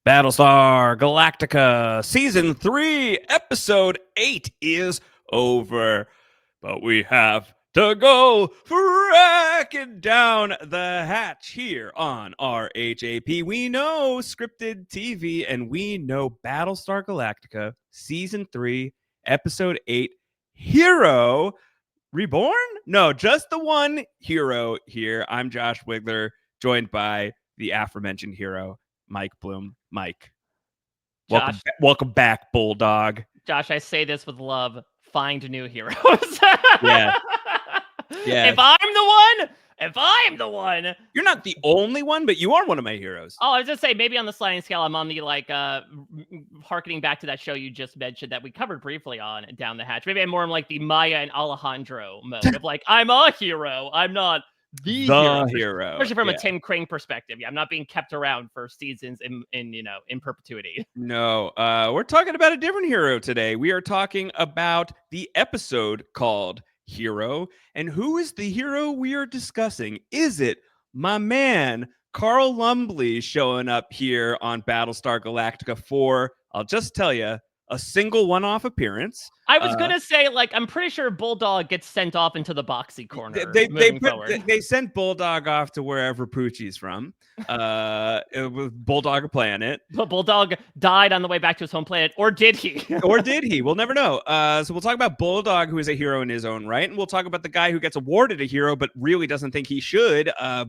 Battlestar Galactica Season 3, Episode 8 is over. But we have to go fracking down the hatch here on RHAP. We know scripted TV and we know Battlestar Galactica Season 3, Episode 8, Hero Reborn? No, just the one hero here. I'm Josh Wigler, joined by the aforementioned hero, Mike Bloom. Mike, Josh, welcome back, Bulldog. Josh, I say this with love. Find new heroes. Yeah. If I'm the one. You're not the only one, but you are one of my heroes. Oh, I was just say maybe on the sliding scale, I'm on the harkening back to that show you just mentioned that we covered briefly on Down the Hatch. Maybe I'm more in like the Maya and Alejandro mode of like I'm a hero. I'm not the hero. Especially from a Tim Crane perspective. Yeah, I'm not being kept around for seasons in perpetuity. No, we're talking about a different hero today. We are talking about the episode called Hero. And who is the hero we are discussing? Is it my man, Carl Lumbly, showing up here on Battlestar Galactica for, I'll just tell you, a single one-off appearance? I was gonna say, like, I'm pretty sure Bulldog gets sent off into the boxy corner. They sent Bulldog off to wherever Poochie's from. It was Bulldog Planet. But Bulldog died on the way back to his home planet, or did he? Or did he? We'll never know. So we'll talk about Bulldog, who is a hero in his own right, and we'll talk about the guy who gets awarded a hero but really doesn't think he should.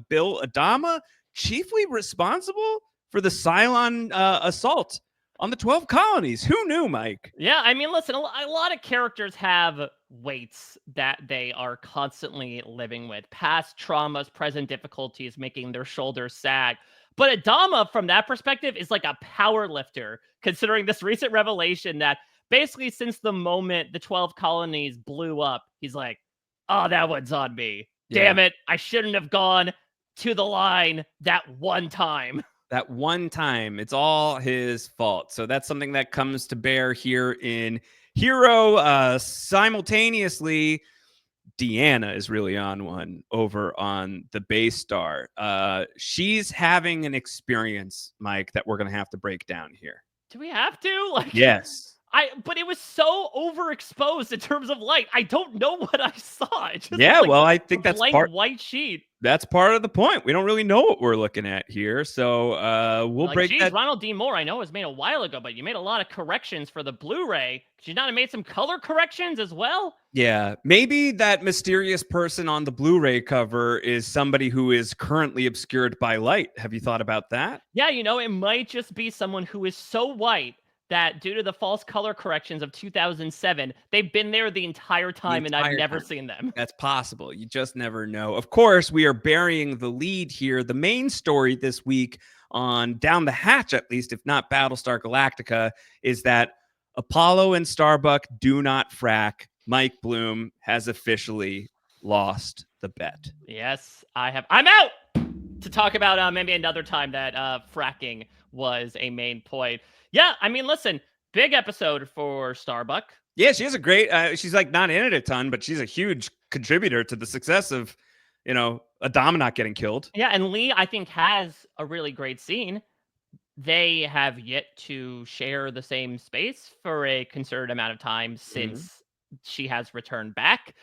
Bill Adama, chiefly responsible for the Cylon assault on the 12 colonies. Who knew, Mike? Yeah, I mean, listen, a lot of characters have weights that they are constantly living with. Past traumas, present difficulties, making their shoulders sag. But Adama, from that perspective, is like a power lifter, considering this recent revelation that basically since the moment the 12 colonies blew up, he's like, oh, that one's on me. Yeah. Damn it, I shouldn't have gone to the line that one time. That one time, it's all his fault. So that's something that comes to bear here in Hero. Simultaneously, Deanna is really on one over on the base star. She's having an experience, Mike, that we're going to have to break down here. Do we have to? Like, yes. But it was so overexposed in terms of light. I don't know what I saw. It just yeah, like well, I think that's blank white sheet. That's part of the point. We don't really know what we're looking at here, so we'll break that. Ronald D. Moore, I know it was made a while ago, but you made a lot of corrections for the Blu-ray. Could you not have made some color corrections as well? Yeah, maybe that mysterious person on the Blu-ray cover is somebody who is currently obscured by light. Have you thought about that? Yeah, it might just be someone who is so white that due to the false color corrections of 2007, they've been there the entire time and I've never seen them. That's possible. You just never know. Of course, we are burying the lead here. The main story this week on Down the Hatch, at least, if not Battlestar Galactica, is that Apollo and Starbuck do not frack. Mike Bloom has officially lost the bet. Yes, I have. I'm out to talk about maybe another time that fracking was a main point. Yeah, I mean, listen, big episode for Starbuck. Yeah, she has a great, she's like not in it a ton, but she's a huge contributor to the success of, Adama not getting killed. Yeah, and Lee, I think, has a really great scene. They have yet to share the same space for a concerted amount of time since she has returned back,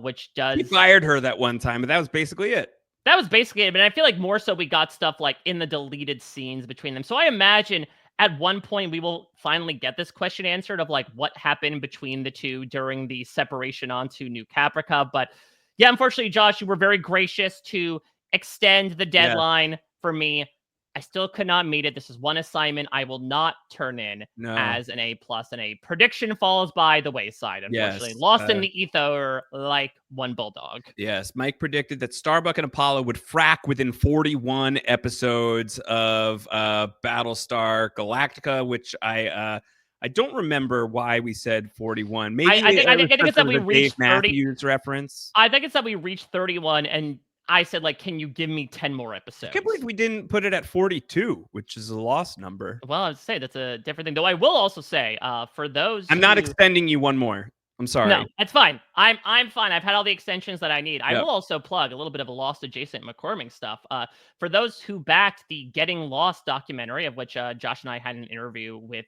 which does... He fired her that one time, but that was basically it. That was basically it, but I feel like more so we got stuff like in the deleted scenes between them. So I imagine at one point we will finally get this question answered of like what happened between the two during the separation onto New Caprica. But yeah, unfortunately, Josh, you were very gracious to extend the deadline for me. I still could not meet it. This is one assignment I will not turn in as an A+, and a prediction falls by the wayside, unfortunately. Yes, lost in the ether like one Bulldog. Yes, Mike predicted that Starbuck and Apollo would frack within 41 episodes of Battlestar Galactica, which I don't remember why we said 41. Maybe I think it's that we reached 30. Matthews reference. I think it's that we reached 31 and I said, like, can you give me 10 more episodes? I can't believe we didn't put it at 42, which is a lost number. Well, I'd say that's a different thing. Though I will also say, for those... I'm not extending you one more. I'm sorry. No, that's fine. I'm fine. I've had all the extensions that I need. I Yep. will also plug a little bit of a Lost adjacent McCormick stuff. For those who backed the Getting Lost documentary, of which Josh and I had an interview with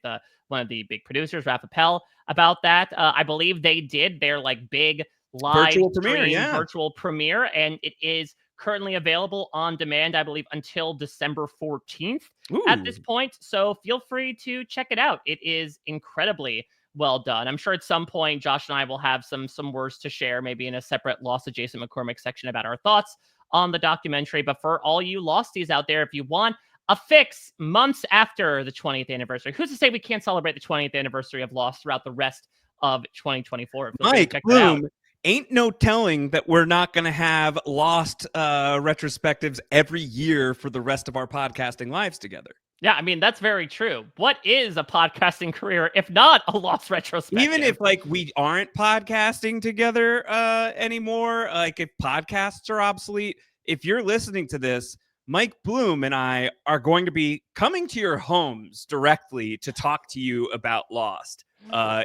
one of the big producers, RHAP about that. I believe they did their like big live Virtual premiere, stream yeah. virtual premiere, and it is currently available on demand, I believe, until December 14th at this Ooh. point. So feel free to check it out. It is incredibly well done. I'm sure at some point Josh and I will have some words to share, maybe in a separate Lost adjacent McCormick section about our thoughts on the documentary. But for all you Losties out there, if you want a fix months after the 20th anniversary, who's to say we can't celebrate the 20th anniversary of Lost throughout the rest of 2024? Feel free to Mike check that out. Bloom, ain't no telling that we're not going to have Lost retrospectives every year for the rest of our podcasting lives together. Yeah, I mean, that's very true. What is a podcasting career if not a Lost retrospective? Even if like we aren't podcasting together anymore, like if podcasts are obsolete, if you're listening to this, Mike Bloom and I are going to be coming to your homes directly to talk to you about Lost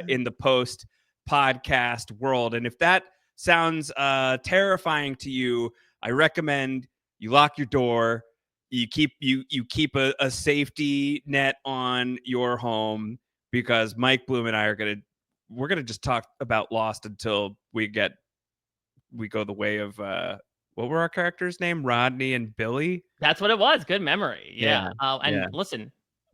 in the post podcast world. And if that sounds terrifying to you, I recommend you lock your door. You keep a safety net on your home, because Mike Bloom and I we're gonna just talk about Lost until we go the way of what were our characters' name? Rodney and Billy. That's what it was. Good memory. Yeah. Yeah. And listen,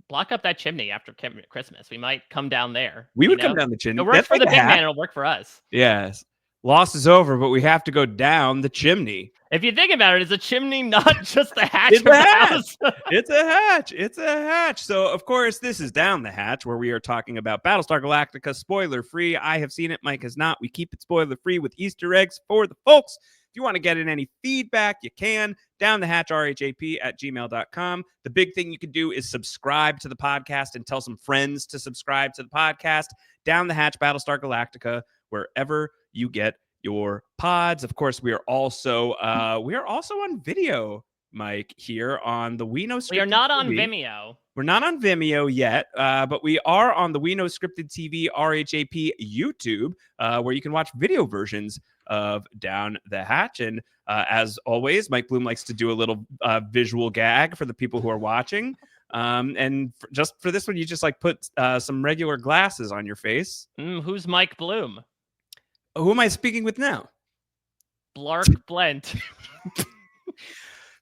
block up that chimney after Christmas. We might come down there. We would come down the chimney. It works for the big man. It'll work for us. Yes. Lost is over, but we have to go down the chimney. If you think about it, it's a chimney, not just the hatch It's of the a hatch. house. It's a hatch. It's a hatch. So, of course, this is Down the Hatch, where we are talking about Battlestar Galactica, spoiler-free. I have seen it. Mike has not. We keep it spoiler-free with Easter eggs for the folks. If you want to get in any feedback, you can. Down the hatch, RHAP@gmail.com. The big thing you can do is subscribe to the podcast and tell some friends to subscribe to the podcast. Down the Hatch, Battlestar Galactica, wherever you get your pods. Of course, we are also on video, Mike, here on the We Know Scripted We are not on TV. Vimeo. We're not on Vimeo yet, but we are on the We Know Scripted TV RHAP YouTube, where you can watch video versions of Down the Hatch. And as always, Mike Bloom likes to do a little visual gag for the people who are watching. And just for this one, you just like put some regular glasses on your face. Who's Mike Bloom? Who am I speaking with now? Blark Blent.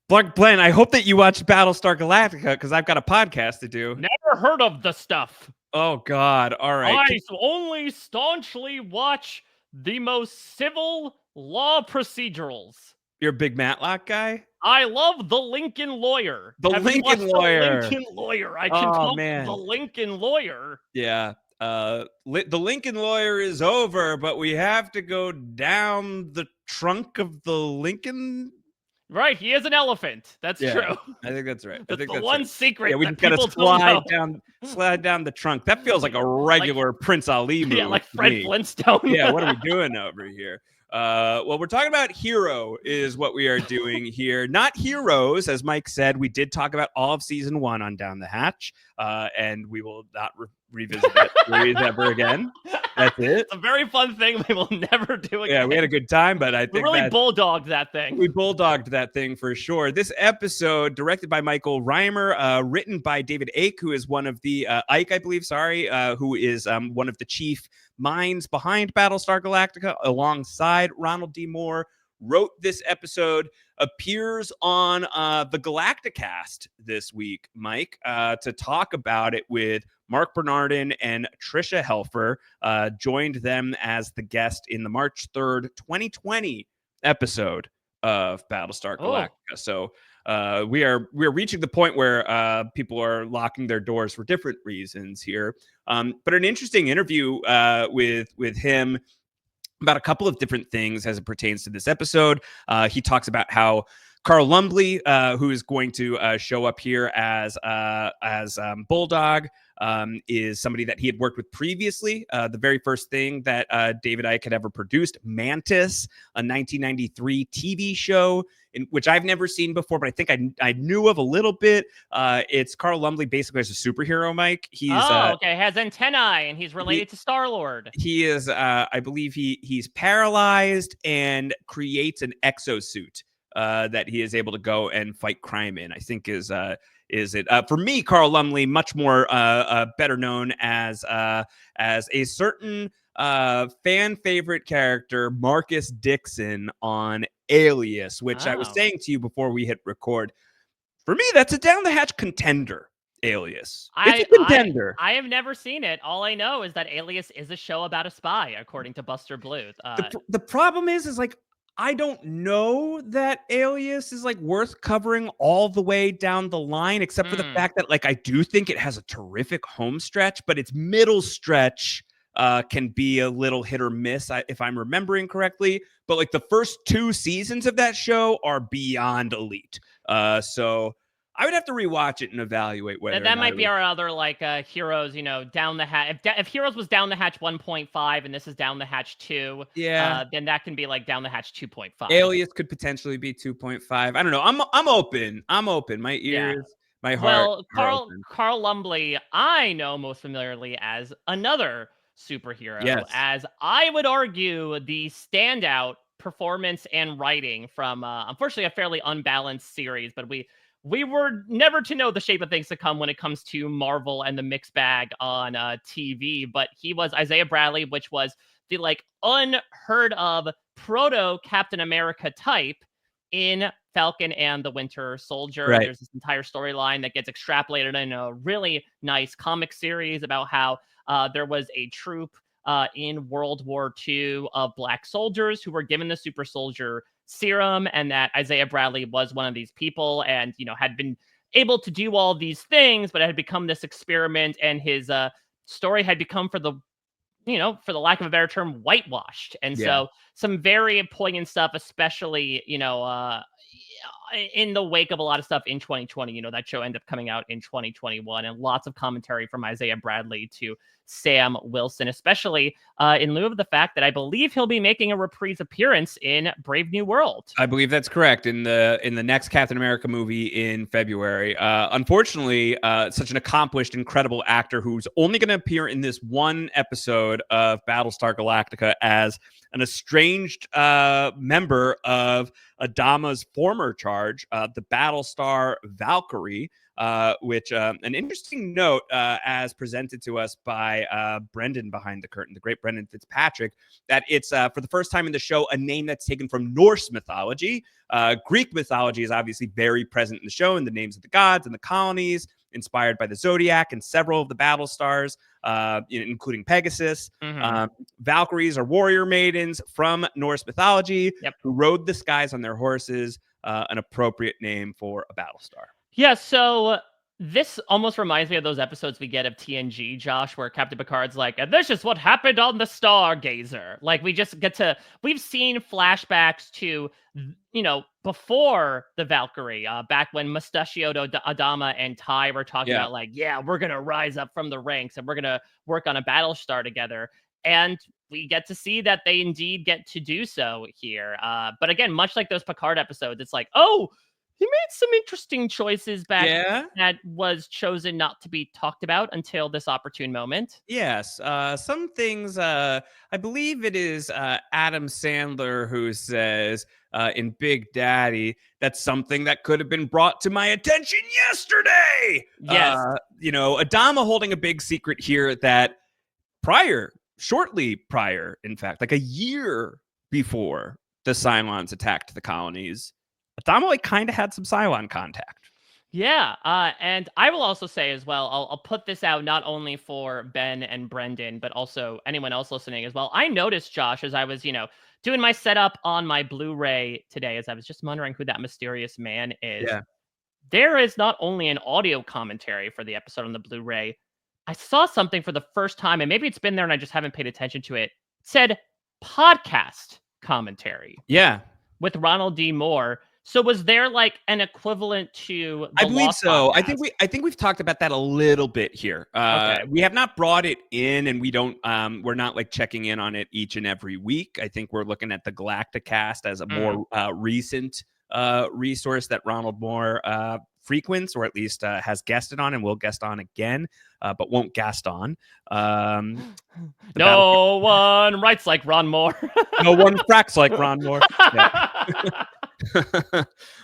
Blark Blent, I hope that you watched Battlestar Galactica, because I've got a podcast to do. Never heard of the stuff. Oh, God. All right. I only staunchly watch the most civil law procedurals. You're a big Matlock guy? I love The Lincoln Lawyer. The Have you Lincoln watched Lawyer. The Lincoln Lawyer. I can talk man. The Lincoln Lawyer. Yeah. The Lincoln Lawyer is over, but we have to go down the trunk of the Lincoln. Right, he is an elephant. That's true. I think that's right. That's the one secret. Yeah, we that just gotta people slide down the trunk. That feels like a regular Prince Ali movie. Yeah, like Fred Flintstone. Yeah, what are we doing over here? Well, we're talking about Hero is what we are doing here. Not Heroes, as Mike said. We did talk about all of season 1 on Down the Hatch, and we will not revisit that series ever again. That's it. It's a very fun thing we will never do again. Yeah, we had a good time, but I think we really bulldogged that thing. We bulldogged that thing for sure. This episode, directed by Michael Reimer, written by David Icke, who is one of the Ike, I believe. Who is one of the chief minds behind Battlestar Galactica, alongside Ronald D. Moore. Wrote this episode, appears on the Galacticast this week, Mike, to talk about it with Mark Bernardin and Trisha Helfer. Joined them as the guest in the March 3rd, 2020 episode of Battlestar Galactica. So we're reaching the point where people are locking their doors for different reasons here. But an interesting interview with him about a couple of different things as it pertains to this episode. He talks about how Carl Lumbly, who is going to show up here as Bulldog, is somebody that he had worked with previously. The very first thing that David Icke had ever produced, Mantis, a 1993 TV show which I've never seen before, but I think I knew of a little bit. It's Carl Lumbly basically as a superhero, Mike. He's okay, has antennae and he's related to Star-Lord. he is I believe he's paralyzed and creates an exosuit that he is able to go and fight crime in. I think is it for me, Carl Lumbly, much more better known as a certain fan favorite character, Marcus Dixon on Alias, which I was saying to you before we hit record. For me, that's a down the hatch contender. Alias. It's a contender. I have never seen it. All I know is that Alias is a show about a spy, according to Buster Bluth. The problem is like I don't know that Alias is like worth covering all the way down the line, except for the fact that like I do think it has a terrific home stretch, but its middle stretch can be a little hit or miss, if I'm remembering correctly. But like the first 2 seasons of that show are beyond elite. So I would have to rewatch it and evaluate whether that might be our other like Heroes, down the hatch. If Heroes was down the hatch 1.5 and this is down the hatch 2, then that can be like down the hatch 2.5. Alias could potentially be 2.5. I don't know. I'm open. My ears, my heart. Well, Carl Lumbly, I know most familiarly as another superhero, as I would argue the standout performance and writing from unfortunately a fairly unbalanced series, but we were never to know the shape of things to come when it comes to Marvel and the mixed bag on TV. But he was Isaiah Bradley, which was the like unheard of proto Captain America type in Falcon and the Winter Soldier. Right. There's this entire storyline that gets extrapolated in a really nice comic series about how there was a troop in World War II of black soldiers who were given the super soldier serum, and that Isaiah Bradley was one of these people and, had been able to do all these things, but it had become this experiment, and his story had become, for the lack of a better term, whitewashed. And so some very poignant stuff, especially, in the wake of a lot of stuff in 2020. That show ended up coming out in 2021, and lots of commentary from Isaiah Bradley to Sam Wilson, especially in lieu of the fact that I believe he'll be making a reprise appearance in Brave New World. I believe that's correct, in the next Captain America movie in February. Unfortunately, such an accomplished, incredible actor who's only going to appear in this one episode of Battlestar Galactica as an estranged member of Adama's former charge, the Battlestar Valkyrie. Which an interesting note as presented to us by Brendan behind the curtain, the great Brendan Fitzpatrick, that it's for the first time in the show a name that's taken from Norse mythology. Greek mythology is obviously very present in the show, in the names of the gods and the colonies, inspired by the Zodiac and several of the battle stars, including Pegasus. Valkyries are warrior maidens from Norse mythology who rode the skies on their horses, an appropriate name for a battle star. Yeah, so this almost reminds me of those episodes we get of TNG, Josh, where Captain Picard's like, and this is what happened on the Stargazer. Like, we've seen flashbacks to, before the Valkyrie, back when Mustachioed Adama and Ty were talking about like, we're going to rise up from the ranks and we're going to work on a battle star together. And we get to see that they indeed get to do so here. But again, much like those Picard episodes, it's like, oh, he made some interesting choices back that was chosen not to be talked about until this opportune moment. Yes. Some things, I believe it is Adam Sandler who says in Big Daddy, that's something that could have been brought to my attention yesterday. Yes. Adama holding a big secret here that shortly prior, in fact, like a year before the Cylons attacked the colonies, Adama kind of had some Cylon contact. Yeah, and I will also say as well, I'll put this out not only for Ben and Brendan, but also anyone else listening as well. I noticed, Josh, as I was, doing my setup on my Blu-ray today, as I was just wondering who that mysterious man is. Yeah. There is not only an audio commentary for the episode on the Blu-ray. I saw something for the first time, and maybe it's been there and I just haven't paid attention to it. It said podcast commentary. Yeah. With Ronald D. Moore. So was there like an equivalent to the I believe so. podcast? I think we've talked about that a little bit here. Okay. We have not brought it in, and we're not like checking in on it each and every week. I think we're looking at the Galacticast as a more recent resource that Ronald Moore frequents, or at least has guested on and will guest on again, but won't guest on. No one writes like Ron Moore. No one fracks like Ron Moore.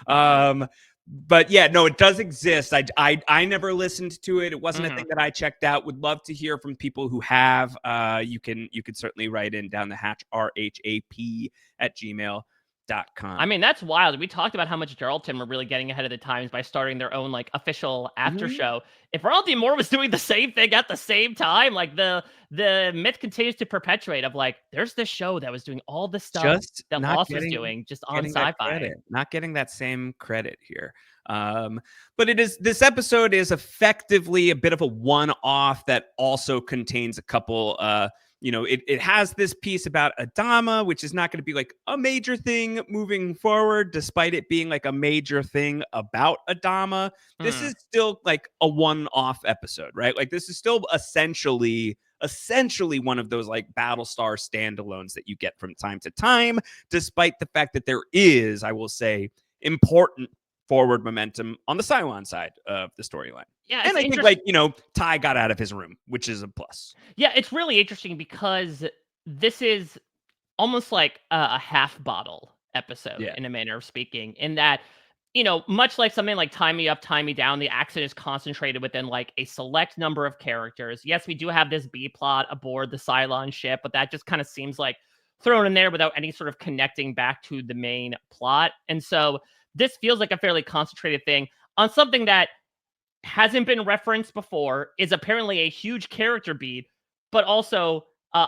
Yeah. But yeah, no, it does exist. I never listened to it. It wasn't a thing that I checked out. Would love to hear from people who have. You could certainly write in down the hatch, RHAP@gmail.com. I mean, that's wild. We talked about how much Charlton were really getting ahead of the times by starting their own like official after show. If Ronald D. Moore was doing the same thing at the same time, like the myth continues to perpetuate of like, there's this show that was doing all the stuff that Lost was doing just on Sci-Fi. Not getting that same credit here. But this episode is effectively a bit of a one-off that also contains a couple it has this piece about Adama, which is not going to be like a major thing moving forward, despite it being like a major thing about Adama. This is still like a one-off episode, right? Like this is still essentially one of those like Battlestar standalones that you get from time to time, despite the fact that there is, I will say, important forward momentum on the Cylon side of the storyline. Yeah, and I think like, Ty got out of his room, which is a plus. Yeah, it's really interesting because this is almost like a half bottle episode in a manner of speaking, in that, much like something like Tie Me Up, Tie Me Down, the action is concentrated within like a select number of characters. Yes, we do have this B plot aboard the Cylon ship, but that just kind of seems like thrown in there without any sort of connecting back to the main plot. And so this feels like a fairly concentrated thing on something that hasn't been referenced before, is apparently a huge character beat, but also,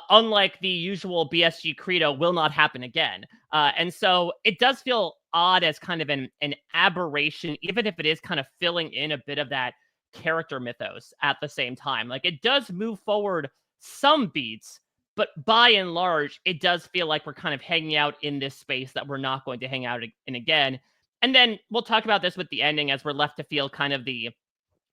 unlike the usual BSG credo, will not happen again. And so it does feel odd as kind of an aberration, even if it is kind of filling in a bit of that character mythos at the same time. Like it does move forward some beats, but by and large, it does feel like we're kind of hanging out in this space that we're not going to hang out in again. And then we'll talk about this with the ending, as we're left to feel kind of the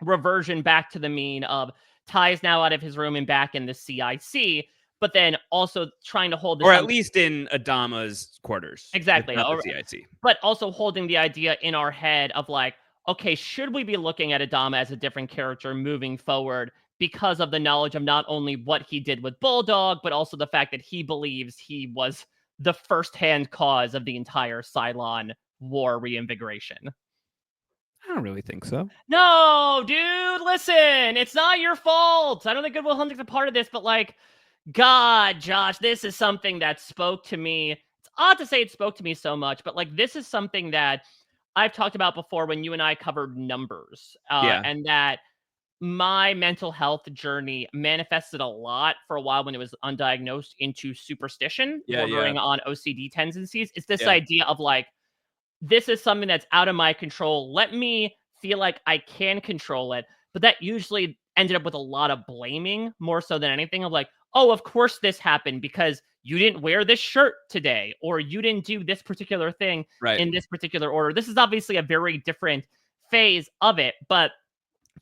reversion back to the mean of Ty is now out of his room and back in the CIC, but then also trying to hold this, or at least in Adama's quarters. Exactly. Not the CIC. But also holding the idea in our head of like, okay, should we be looking at Adama as a different character moving forward because of the knowledge of not only what he did with Bulldog, but also the fact that he believes he was the firsthand cause of the entire Cylon war reinvigoration? I don't really think so. No, dude, listen, it's not your fault. I don't think Good Will Hunting's a part of this, but like, God, Josh, this is something that spoke to me. It's odd to say it spoke to me so much, but like, this is something that I've talked about before when you and I covered numbers, and that my mental health journey manifested a lot for a while when it was undiagnosed into superstition, bordering on OCD tendencies. It's this idea of like, this is something that's out of my control. Let me feel like I can control it. But that usually ended up with a lot of blaming, more so than anything, of like, oh, of course this happened because you didn't wear this shirt today, or you didn't do this particular thing in this particular order. This is obviously a very different phase of it. But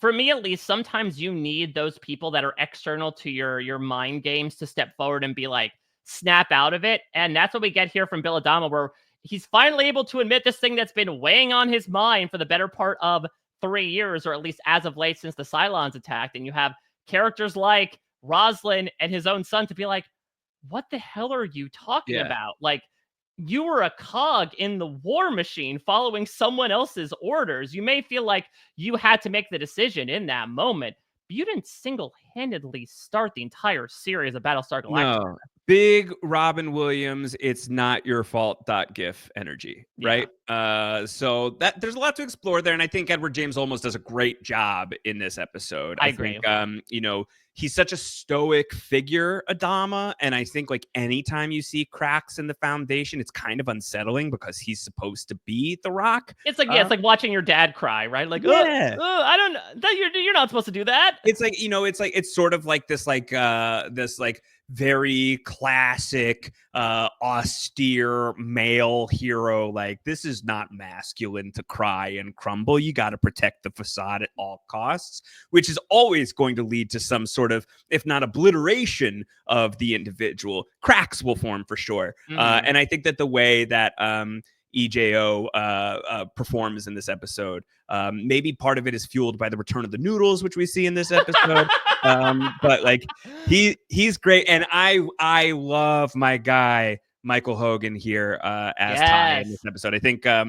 for me, at least, sometimes you need those people that are external to your mind games to step forward and be like, snap out of it. And that's what we get here from Bill Adama, where he's finally able to admit this thing that's been weighing on his mind for the better part of 3 years, or at least as of late since the Cylons attacked. And you have characters like Roslin and his own son to be like, what the hell are you talking about? Like, you were a cog in the war machine following someone else's orders. You may feel like you had to make the decision in that moment, but you didn't single-handedly start the entire series of Battlestar Galactica. No. Big Robin Williams, it's not your fault .gif energy, right? So that there's a lot to explore there, and I think Edward James Olmos does a great job in this episode. I agree. Think, he's such a stoic figure, Adama, and I think like anytime you see cracks in the foundation, it's kind of unsettling because he's supposed to be the Rock. It's like it's like watching your dad cry, right? Like, I don't. You're not supposed to do that. It's like it's sort of like this very classic, austere male hero. Like, this is not masculine to cry and crumble. You got to protect the facade at all costs, which is always going to lead to some sort of, if not obliteration of the individual, cracks will form for sure. And I think that the way that, EJO performs in this episode. Maybe part of it is fueled by the return of the noodles, which we see in this episode. But like he's great, and I love my guy Michael Hogan here as Ty in this episode. I think a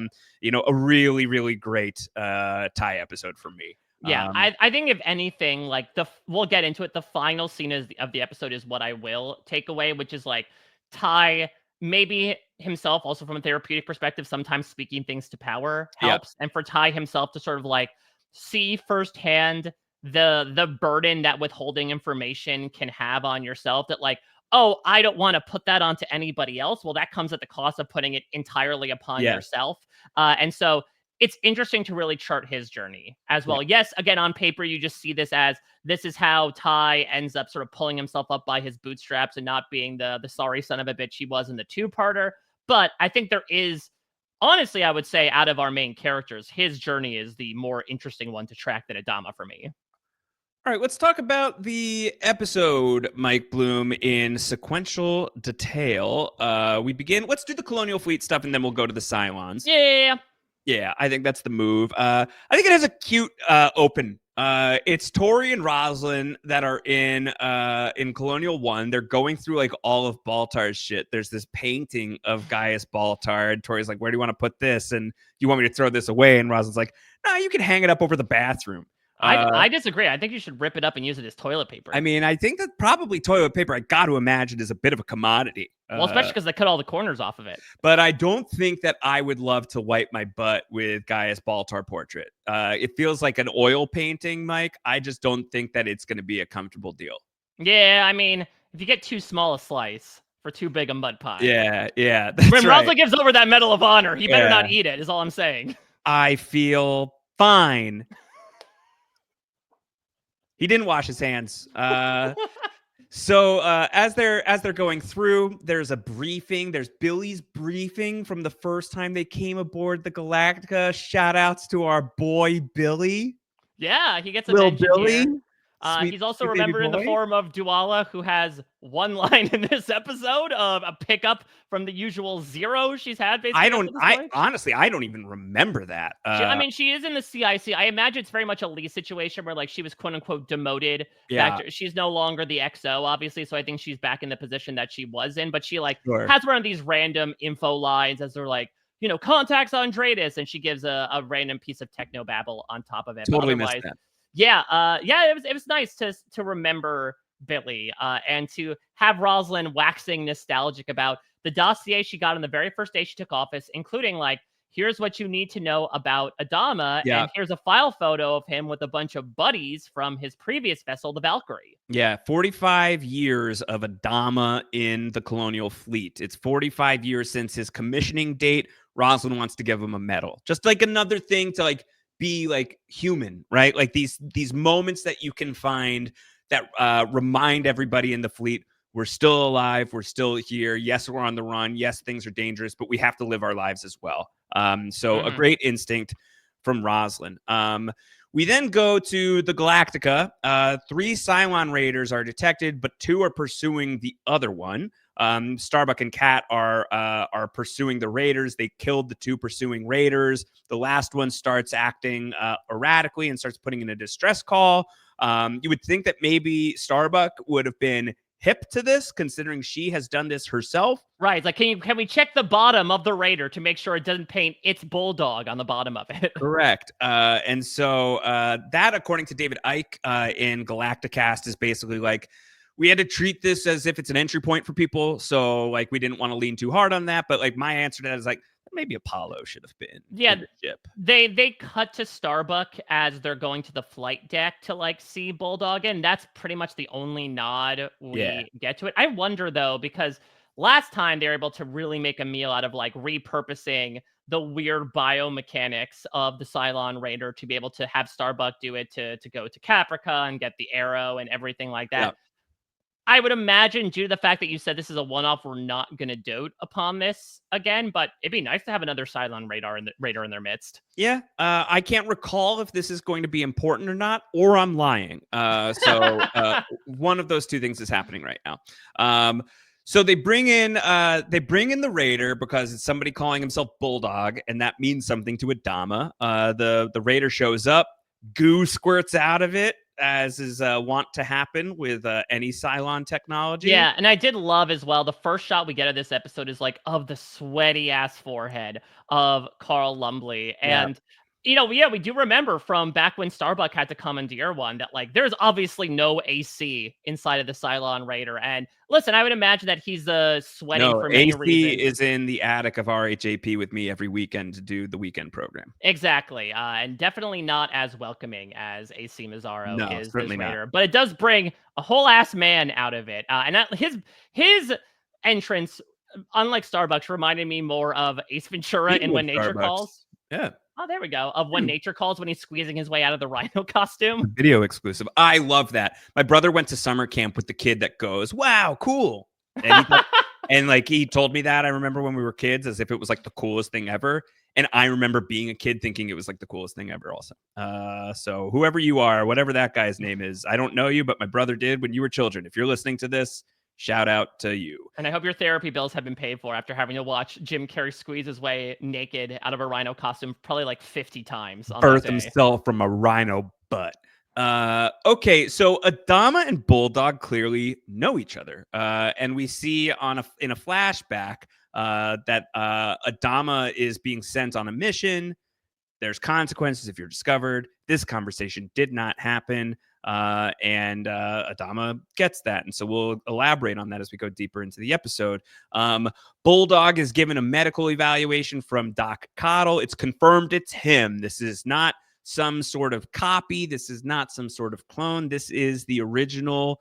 really, really great Ty episode for me. Yeah, I think if anything, like we'll get into it. The final scene of the episode is what I will take away, which is like Ty, maybe himself also from a therapeutic perspective, sometimes speaking things to power helps. And for Ty himself to sort of like see firsthand the burden that withholding information can have on yourself, that like, oh, I don't want to put that onto anybody else. Well, that comes at the cost of putting it entirely upon yourself. And so it's interesting to really chart his journey as well. Yes, again, on paper, you just see this is how Ty ends up sort of pulling himself up by his bootstraps and not being the sorry son of a bitch he was in the two-parter. But I think there is, honestly, I would say out of our main characters, his journey is the more interesting one to track than Adama for me. All right, let's talk about the episode, Mike Bloom, in sequential detail. We begin, let's do the Colonial Fleet stuff, and then we'll go to the Cylons. Yeah, I think that's the move. I think it has a cute open. It's Tori and Roslin that are in Colonial 1. They're going through like all of Baltar's shit. There's this painting of Gaius Baltar, and Tori's like, where do you want to put this? And you want me to throw this away? And Roslin's like, no, you can hang it up over the bathroom. I disagree. I think you should rip it up and use it as toilet paper. I mean, I think that probably toilet paper, I got to imagine, is a bit of a commodity. Well, especially because they cut all the corners off of it. But I don't think that I would love to wipe my butt with Gaius Baltar portrait. It feels like an oil painting, Mike. I just don't think that it's going to be a comfortable deal. Yeah, I mean, if you get too small a slice for too big a mud pie. Yeah. When Roslin gives over that Medal of Honor, he better not eat it, is all I'm saying. I feel fine. He didn't wash his hands. So as they're going through, there's a briefing. There's Billy's briefing from the first time they came aboard the Galactica. Shout outs to our boy Billy. Yeah, he gets a Little mention Billy. Here. He's also remembered in the form of Duala, who has one line in this episode of a pickup from the usual zero she's had. Basically, honestly, I don't even remember that. She is in the CIC. I imagine it's very much a Lee situation where like she was quote unquote demoted. She's no longer the XO, obviously. So I think she's back in the position that she was in. But she has one of these random info lines as they're like, contacts Andradis, and she gives a random piece of techno babble on top of it. Totally missed that. It was nice to remember Billy and to have Roslin waxing nostalgic about the dossier she got on the very first day she took office, including like, here's what you need to know about Adama, and here's a file photo of him with a bunch of buddies from his previous vessel, the Valkyrie. Yeah, 45 years of Adama in the Colonial Fleet. It's 45 years since his commissioning date. Roslin wants to give him a medal. Just like another thing to like be like human, right? Like these moments that you can find that remind everybody in the fleet, we're still alive, we're still here. Yes, we're on the run. Yes, things are dangerous, but we have to live our lives as well. A great instinct from Roslin. We then go to the Galactica. 3 Cylon raiders are detected, but 2 are pursuing the other one. Starbuck and Kat are pursuing the raiders. They killed the 2 pursuing raiders. The last one starts acting erratically and starts putting in a distress call. You would think that maybe Starbuck would have been hip to this, considering she has done this herself. Right. It's like, can we check the bottom of the raider to make sure it doesn't paint its bulldog on the bottom of it? Correct. And so that, according to David Icke in Galacticast, is basically like, we had to treat this as if it's an entry point for people. So like, we didn't want to lean too hard on that. But like, my answer to that is like, maybe Apollo should have been. Yeah. In the ship. They cut to Starbuck as they're going to the flight deck to like see Bulldog. And that's pretty much the only nod we get to it. I wonder though, because last time they were able to really make a meal out of like repurposing the weird biomechanics of the Cylon Raider to be able to have Starbuck do it to go to Caprica and get the arrow and everything like that. Yeah. I would imagine, due to the fact that you said this is a one-off, we're not going to dote upon this again, but it'd be nice to have another Cylon Raider in their midst. Yeah, I can't recall if this is going to be important or not, or I'm lying. So one of those two things is happening right now. So they bring in the Raider because it's somebody calling himself Bulldog, and that means something to Adama. The Raider shows up, goo squirts out of it, as is wont to happen with any Cylon technology. Yeah, and I did love as well, the first shot we get of this episode is like of the sweaty ass forehead of Carl Lumbly. Yeah. And we do remember from back when Starbuck had to commandeer one that like there's obviously no AC inside of the Cylon Raider. And listen, I would imagine that he's sweating No, for many AC reasons. is in the attic of RHAP with me every weekend to do the weekend program. Exactly, and definitely not as welcoming as AC Mazzaro No, is this certainly not. Raider, but it does bring a whole ass man out of it. His entrance, unlike Starbucks, reminded me more of Ace Ventura in Speaking of When Nature Starbucks, Calls. yeah, Oh, there we go. Of When Nature Calls when he's squeezing his way out of the rhino costume. video exclusive. I love that. My brother went to summer camp with the kid that goes, "Wow, cool," and he told me that. I remember when we were kids, as if it was like the coolest thing ever. And I remember being a kid thinking it was like the coolest thing ever. Also, so whoever you are, whatever that guy's name is, I don't know you, but my brother did when you were children. If you're listening to this, shout out to you. And I hope your therapy bills have been paid for after having to watch Jim Carrey squeeze his way naked out of a rhino costume probably like 50 times on that Birth day. himself from a rhino butt. Okay, so Adama and Bulldog clearly know each other, and we see in a flashback that Adama is being sent on a mission. There's consequences if you're discovered. This conversation did not happen, and Adama gets that, and so we'll elaborate on that as we go deeper into the episode. Bulldog is given a medical evaluation from Doc Cottle. It's confirmed it's him. This is not some sort of copy. This is not some sort of clone. This is the original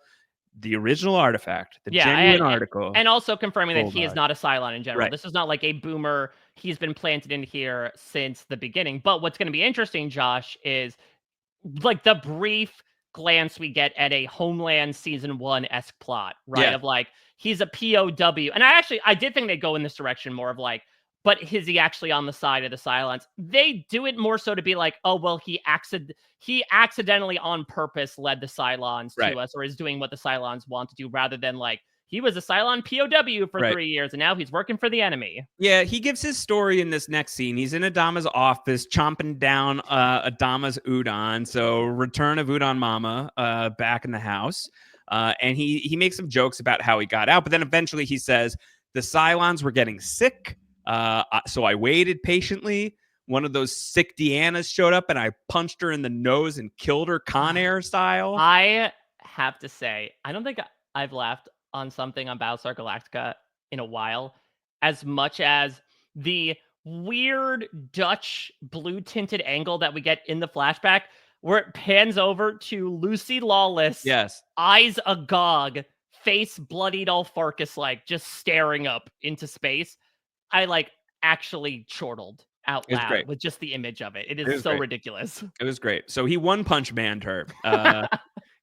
artifact, the genuine article. And also confirming that he is Bulldog. not a Cylon in general. Right. This is not like a boomer. He's been planted in here since the beginning. But what's going to be interesting, Josh, is like the brief glance we get at a Homeland season 1-esque plot, right? Yeah. Of like, he's a POW. And I did think they'd go in this direction more of like, but is he actually on the side of the Cylons? They do it more so to be like, oh, well, he accidentally on purpose led the Cylons Right. to us, or is doing what the Cylons want to do, rather than like, he was a Cylon POW for Right. 3 years, and now he's working for the enemy. Yeah, he gives his story in this next scene. He's in Adama's office, chomping down Adama's udon. So return of Udon Mama back in the house. And he makes some jokes about how he got out. But then eventually he says, the Cylons were getting sick. So I waited patiently. One of those sick Deannas showed up, and I punched her in the nose and killed her Con Air style. I have to say, I don't think I've laughed on something on Battlestar Galactica in a while as much as the weird Dutch blue tinted angle that we get in the flashback where it pans over to Lucy Lawless, Yes, eyes agog, face bloodied all Farkas like, just staring up into space. I like actually chortled out loud with just the image of it. It is so ridiculous. It was great. So he one punch manned her.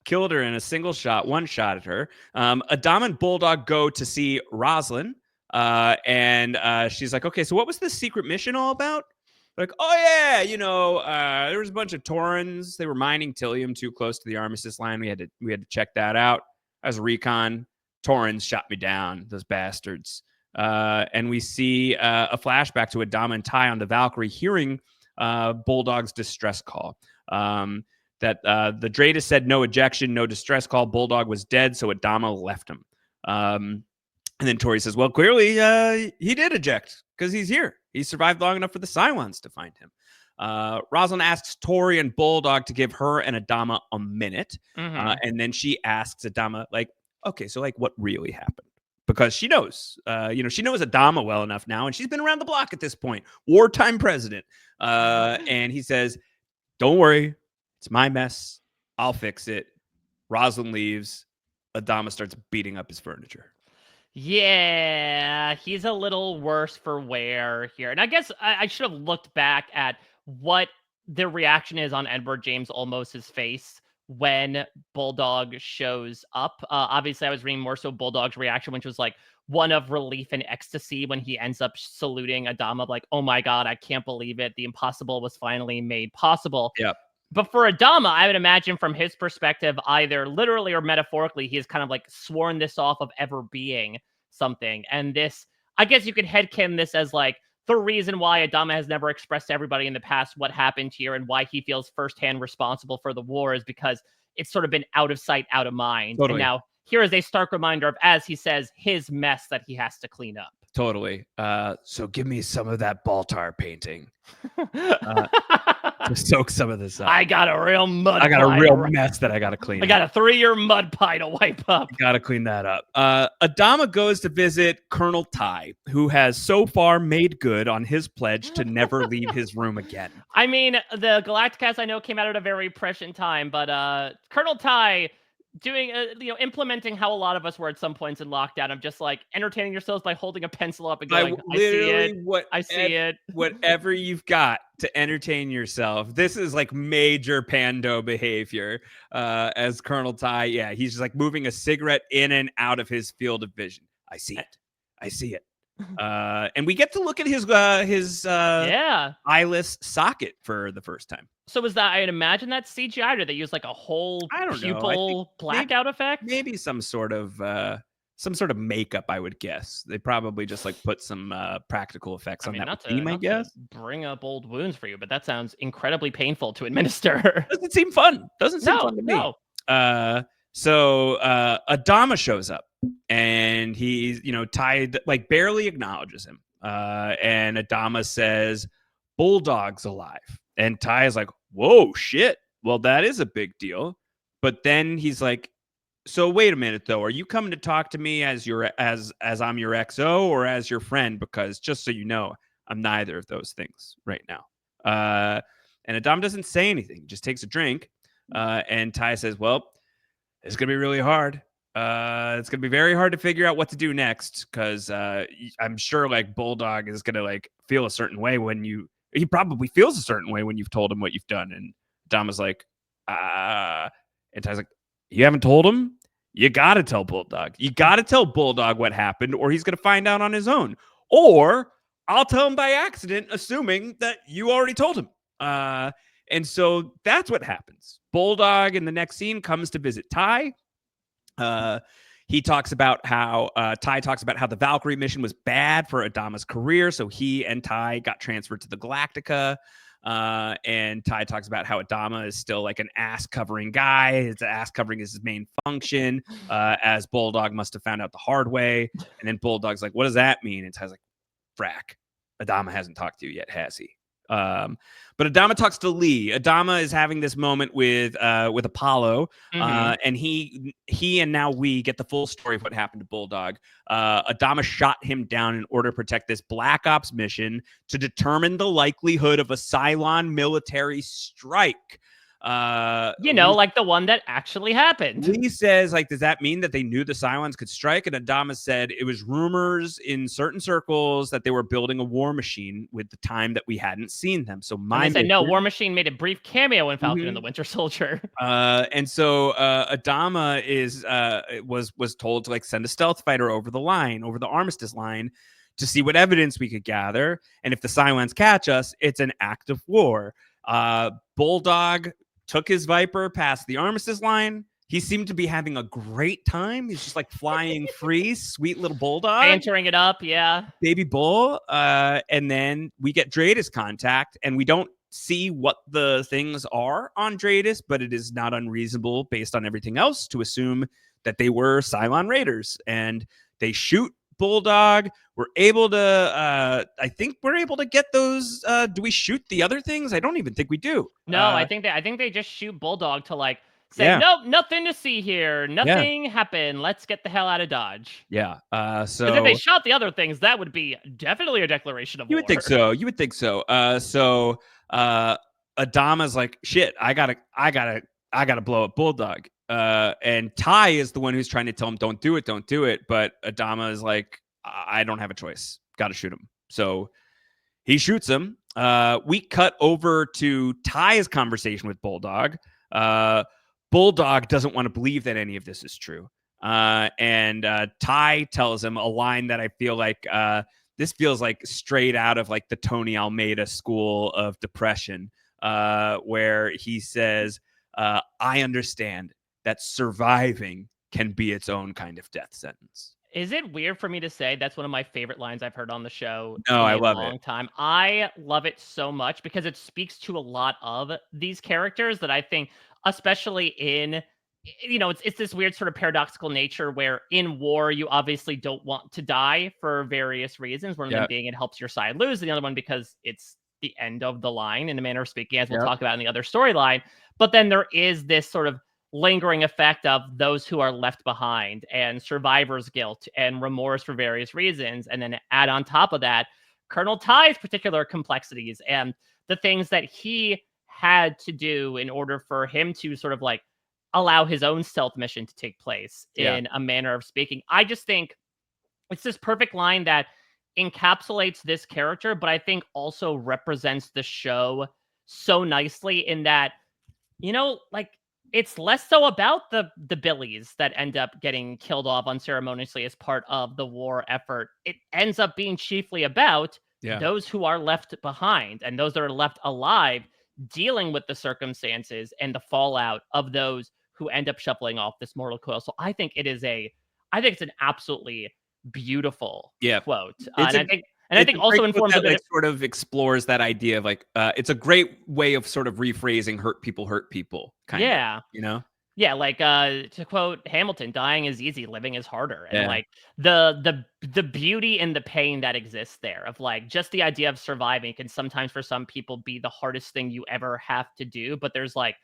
Killed her in a single shot, one shot at her. Adama and Bulldog go to see Roslyn, and she's like, okay, so what was this secret mission all about? Like, oh yeah, there was a bunch of Taurans. They were mining Tillium too close to the armistice line. We had to check that out. As a recon, Taurans shot me down, those bastards. And we see a flashback to Adama and Ty on the Valkyrie hearing Bulldog's distress call. That the Drata said no ejection, no distress call. Bulldog was dead, so Adama left him. And then Tori says, well, clearly he did eject because he's here. He survived long enough for the Cylons to find him. Rosalind asks Tori and Bulldog to give her and Adama a minute. And then she asks Adama, like, okay, so like what really happened? Because she knows, she knows Adama well enough now, and she's been around the block at this point. Wartime president. And he says, don't worry. It's my mess. I'll fix it. Rosalind leaves. Adama starts beating up his furniture. Yeah, he's a little worse for wear here. And I guess I should have looked back at what the reaction is on Edward James Olmos's face when Bulldog shows up. Obviously, I was reading more so Bulldog's reaction, which was like one of relief and ecstasy when he ends up saluting Adama, like, oh my God, I can't believe it. The impossible was finally made possible. Yeah. But for Adama, I would imagine from his perspective, either literally or metaphorically, he has kind of like sworn this off of ever being something. And this, I guess you could headcanon this as like the reason why Adama has never expressed to everybody in the past what happened here and why he feels firsthand responsible for the war is because it's sort of been out of sight, out of mind. Totally. And now here is a stark reminder of, as he says, his mess that he has to clean up. Totally. So give me some of that Baltar painting. To soak some of this up. I got a real mud I got a pie real to- mess that I got to clean I up. got a 3-year mud pie to wipe up. Got to clean that up. Adama goes to visit Colonel Ty, who has so far made good on his pledge to never leave his room again. I mean, the Galacticast I know came out at a very prescient time, but Colonel Ty doing, implementing how a lot of us were at some points in lockdown of just like entertaining yourselves by holding a pencil up and going, I see it. I see it. Whatever you've got to entertain yourself. This is like major Pando behavior as Colonel Ty. Yeah, he's just like moving a cigarette in and out of his field of vision. I see it. I see it. And we get to look at his eyeless socket for the first time. So was that, I'd imagine that's CGI, or they use like a whole pupil blackout effect? Maybe some sort of makeup, I would guess. They probably just like put some practical effects on that theme, I guess. To bring up old wounds for you, but that sounds incredibly painful to administer. Doesn't seem fun. Doesn't seem fun to me. No. So Adama shows up and he's, Ty like barely acknowledges him. And Adama says, Bulldog's alive. And Ty is like, whoa, shit. Well, that is a big deal. But then he's like, so wait a minute though. Are you coming to talk to me as I'm your XO or as your friend? Because just so you know, I'm neither of those things right now. And Adama doesn't say anything, just takes a drink. And Ty says, well, it's going to be really hard. It's going to be very hard to figure out what to do next because I'm sure like Bulldog is going to like feel a certain way he probably feels a certain way when you've told him what you've done. And Adama's like, and Ty's like, you haven't told him? You got to tell Bulldog. You got to tell Bulldog what happened or he's going to find out on his own. Or I'll tell him by accident, assuming that you already told him. And so that's what happens. Bulldog in the next scene comes to visit Ty. He talks about how Ty talks about how the Valkyrie mission was bad for Adama's career. So he and Ty got transferred to the Galactica. And Ty talks about how Adama is still like an ass covering guy. His ass covering is his main function, as Bulldog must have found out the hard way. And then Bulldog's like, what does that mean? And Ty's like, frack. Adama hasn't talked to you yet, has he? But Adama talks to Lee. Adama is having this moment with Apollo, and he and now we get the full story of what happened to Bulldog. Adama shot him down in order to protect this Black Ops mission to determine the likelihood of a Cylon military strike. Like the one that actually happened. Lee says, like, does that mean that they knew the Cylons could strike? And Adama said it was rumors in certain circles that they were building a war machine with the time that we hadn't seen them. So I said, no, War Machine made a brief cameo in Falcon and the Winter Soldier. And so Adama was told to like send a stealth fighter over the armistice line to see what evidence we could gather. And if the Cylons catch us, it's an act of war. Bulldog took his Viper past the armistice line. He seemed to be having a great time. He's just like flying free, sweet little Bulldog. Entering it up, yeah. Baby Bull. And then we get Dratus contact, and we don't see what the things are on Dratus, but it is not unreasonable based on everything else to assume that they were Cylon Raiders. And they shoot Bulldog. We're able to I think we're able to get those. Do we shoot the other things? I don't even think we do. No, I think they just shoot Bulldog to like say, nope, nothing to see here. Nothing happened. Let's get the hell out of Dodge. Yeah. So if they shot the other things, that would be definitely a declaration of war. You would think so. So Adama's like, shit, I gotta blow up Bulldog. And Ty is the one who's trying to tell him, don't do it. But Adama is like, I don't have a choice. Got to shoot him. So he shoots him. We cut over to Ty's conversation with Bulldog. Bulldog doesn't want to believe that any of this is true. And Ty tells him a line that I feel like this feels like straight out of like the Tony Almeida school of depression, where he says, I understand that surviving can be its own kind of death sentence. Is it weird for me to say that's one of my favorite lines I've heard on the show No, in I a love it. long time? I love it so much because it speaks to a lot of these characters that I think, especially in, it's this weird sort of paradoxical nature where in war you obviously don't want to die for various reasons. One of them Yep. being it helps your side lose, and the other one because it's the end of the line in a manner of speaking, as we'll Yep. talk about in the other storyline. But then there is this sort of lingering effect of those who are left behind and survivor's guilt and remorse for various reasons. And then add on top of that, Colonel Ty's particular complexities and the things that he had to do in order for him to sort of like allow his own stealth mission to take place Yeah. in a manner of speaking. I just think it's this perfect line that encapsulates this character, but I think also represents the show so nicely in that like it's less so about the Billies that end up getting killed off unceremoniously as part of the war effort. It ends up being chiefly about Yeah. those who are left behind and those that are left alive dealing with the circumstances and the fallout of those who end up shuffling off this mortal coil. So I think it's an absolutely beautiful Yeah. quote. It's a And I it's think a also great quote informs a that, bit like, of, sort of explores that idea of, like, it's a great way of sort of rephrasing hurt people, kind of, yeah. you know? Yeah, like, to quote Hamilton, "Dying is easy, living is harder." And, Yeah. like, the beauty and the pain that exists there of, like, just the idea of surviving can sometimes for some people be the hardest thing you ever have to do, but there's, like,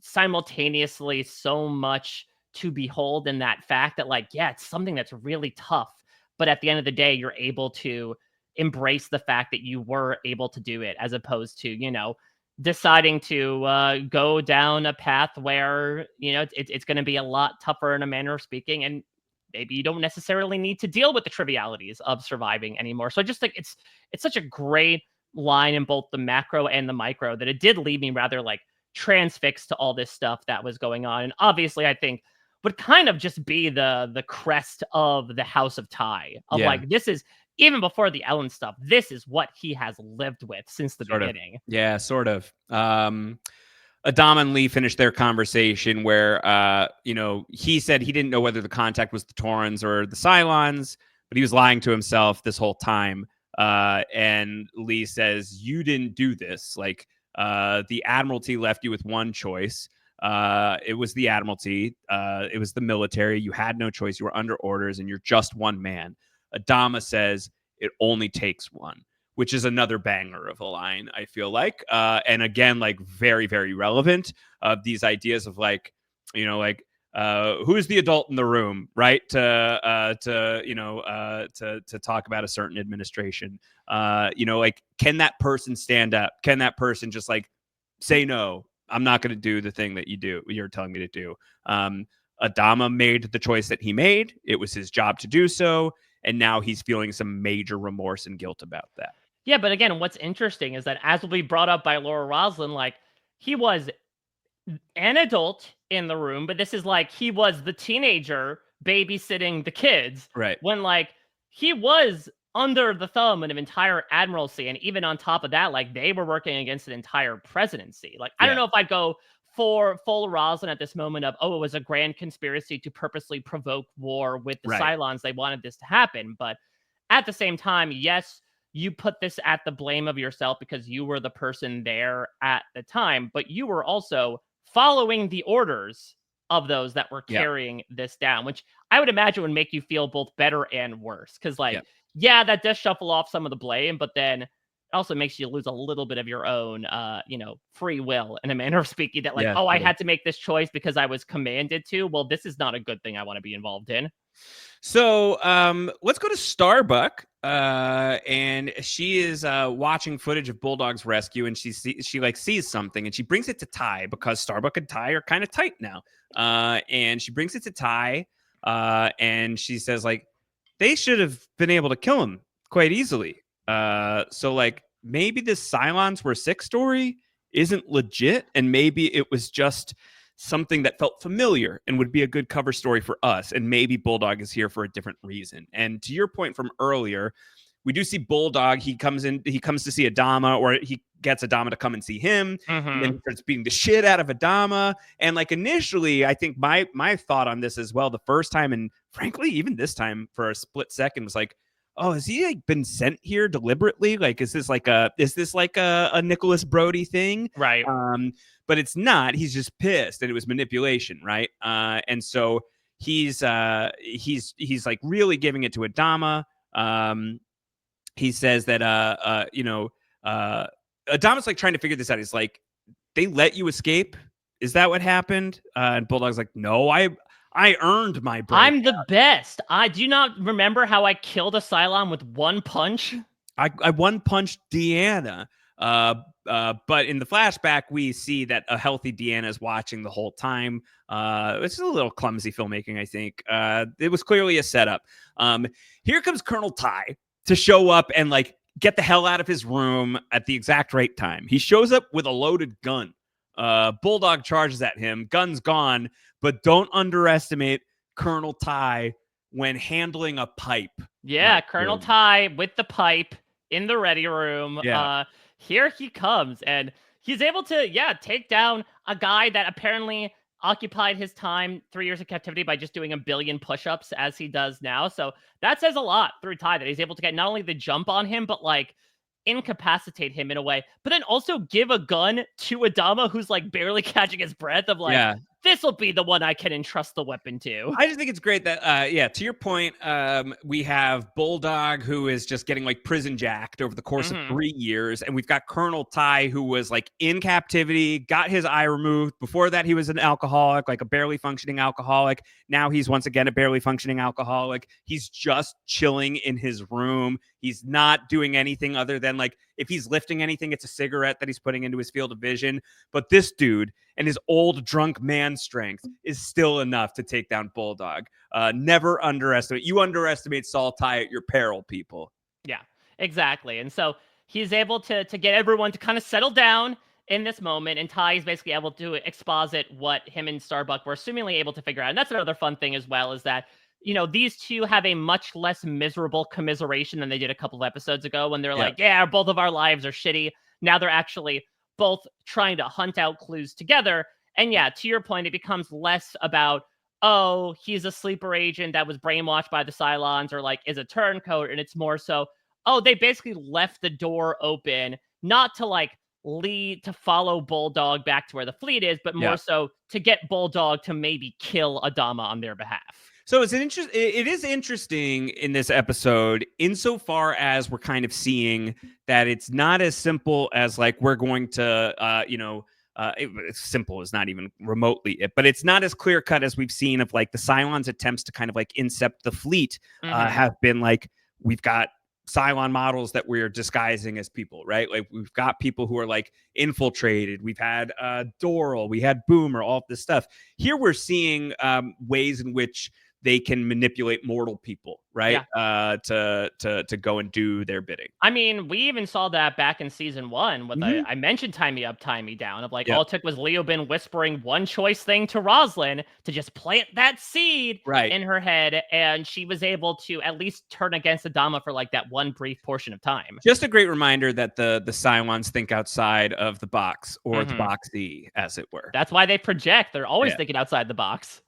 simultaneously so much to behold in that fact that, like, yeah, it's something that's really tough, but at the end of the day, you're able to embrace the fact that you were able to do it as opposed to, deciding to go down a path where, it's going to be a lot tougher in a manner of speaking. And maybe you don't necessarily need to deal with the trivialities of surviving anymore. So I just think it's such a great line in both the macro and the micro that it did leave me rather like transfixed to all this stuff that was going on. And obviously, I think would kind of just be the crest of the House of Ty of Yeah. like this is even before the Ellen stuff. This is what he has lived with since the Sort of. beginning. Yeah, sort of. Adam and Lee finished their conversation where, he said he didn't know whether the contact was the Taurans or the Cylons, but he was lying to himself this whole time. And Lee says, "You didn't do this. Like, the Admiralty left you with one choice. It was the Admiralty. It was the military. You had no choice. You were under orders, and you're just one man." Adama says, "It only takes one," which is another banger of a line, I feel like. And again, like very, very relevant of these ideas of like, who's the adult in the room, right? To talk about a certain administration. Like, can that person stand up? Can that person just like say no? I'm not going to do the thing that you're telling me to do. Adama made the choice that he made. It was his job to do so. And now he's feeling some major remorse and guilt about that. Yeah, but again, what's interesting is that as will be brought up by Laura Roslin, like he was an adult in the room, but this is like he was the teenager babysitting the kids Right. when like he was under the thumb of an entire admiralty. And even on top of that, like they were working against an entire presidency. Like, I don't Yeah. know if I'd go for full Roslin at this moment of, oh, it was a grand conspiracy to purposely provoke war with the Right. Cylons. They wanted this to happen. But at the same time, yes, you put this at the blame of yourself because you were the person there at the time, but you were also following the orders of those that were Yeah. carrying this down, which I would imagine would make you feel both better and worse. Because, like, Yeah. yeah, that does shuffle off some of the blame, but then it also makes you lose a little bit of your own, free will in a manner of speaking. That, like, Yeah. oh, I Totally. had to make this choice because I was commanded to. Well, this is not a good thing I want to be involved in. So let's go to Starbuck. And she is watching footage of Bulldog's rescue, and she sees something, and she brings it to Ty because Starbuck and Ty are kind of tight now. And she brings it to Ty, and she says like they should have been able to kill him quite easily. So like maybe this Cylons were sick story isn't legit, and maybe it was just something that felt familiar and would be a good cover story for us. And maybe Bulldog is here for a different reason. And to your point from earlier, We do see Bulldog. He comes to see Adama, or he gets Adama to come and see him. And then he starts beating the shit out of Adama. And like initially, I think my thought on this as well, the first time, and frankly, even this time for a split second, was like, oh, has he like been sent here deliberately? Like, is this like a Nicholas Brody thing? Right. But it's not. He's just pissed, and it was manipulation, right? And so he's like really giving it to Adama. He says that Adama's like trying to figure this out. He's like, they let you escape? Is that what happened? And Bulldog's like, no, I earned my break. I'm the best. I do not remember how I killed a Cylon with one punch. I one punched Deanna. But in the flashback, we see that a healthy Deanna is watching the whole time. It's a little clumsy filmmaking, I think. It was clearly a setup. Here comes Colonel Ty to show up and like get the hell out of his room at the exact right time. He shows up with a loaded gun. Bulldog charges at him. Gun's gone, but don't underestimate Colonel Ty when handling a pipe. Yeah, Colonel Ty with the pipe in the ready room. Yeah. Here he comes, and he's able to, take down a guy that apparently occupied his time 3 years of captivity by just doing a billion push-ups as he does now. So that says a lot through Ty, that he's able to get not only the jump on him, but like incapacitate him in a way, but then also give a gun to Adama, who's like barely catching his breath, of like, this will be the one I can entrust the weapon to. I just think it's great that, to your point, we have Bulldog, who is just getting like prison jacked over the course of 3 years. And we've got Colonel Ty, who was like in captivity, got his eye removed. Before that, he was an alcoholic, like a barely functioning alcoholic. Now he's once again a barely functioning alcoholic. He's just chilling in his room. He's not doing anything other than like, if he's lifting anything, it's a cigarette that he's putting into his field of vision. But this dude and his old drunk man strength is still enough to take down Bulldog. Never underestimate. You underestimate Saul Ty at your peril, people. Yeah, exactly. And so he's able to get everyone to kind of settle down in this moment. And Ty is basically able to exposit what him and Starbuck were assumingly able to figure out. And that's another fun thing as well, is that, you know, these two have a much less miserable commiseration than they did a couple of episodes ago, when they're like, both of our lives are shitty. Now they're actually both trying to hunt out clues together. And to your point, it becomes less about, oh, he's a sleeper agent that was brainwashed by the Cylons, or like is a turncoat. And it's more so, oh, they basically left the door open, not to like lead to follow Bulldog back to where the fleet is, but more so to get Bulldog to maybe kill Adama on their behalf. So it is interesting in this episode, insofar as we're kind of seeing that it's not as simple as like, we're going to, simple is not even remotely it, but it's not as clear cut as we've seen of like the Cylons' attempts to kind of like incept the fleet have been like, we've got Cylon models that we're disguising as people, right? Like we've got people who are like infiltrated. We've had Doral, we had Boomer, all of this stuff. Here we're seeing ways in which they can manipulate mortal people, right? To go and do their bidding. I mean, we even saw that back in season 1 with I mentioned tie me up, tie me down, of like all it took was Leoben whispering one choice thing to Roslyn to just plant that seed in her head, and she was able to at least turn against Adama for like that one brief portion of time. Just a great reminder that the Cylons think outside of the box, or the boxy, as it were. That's why they project. They're always thinking outside the box.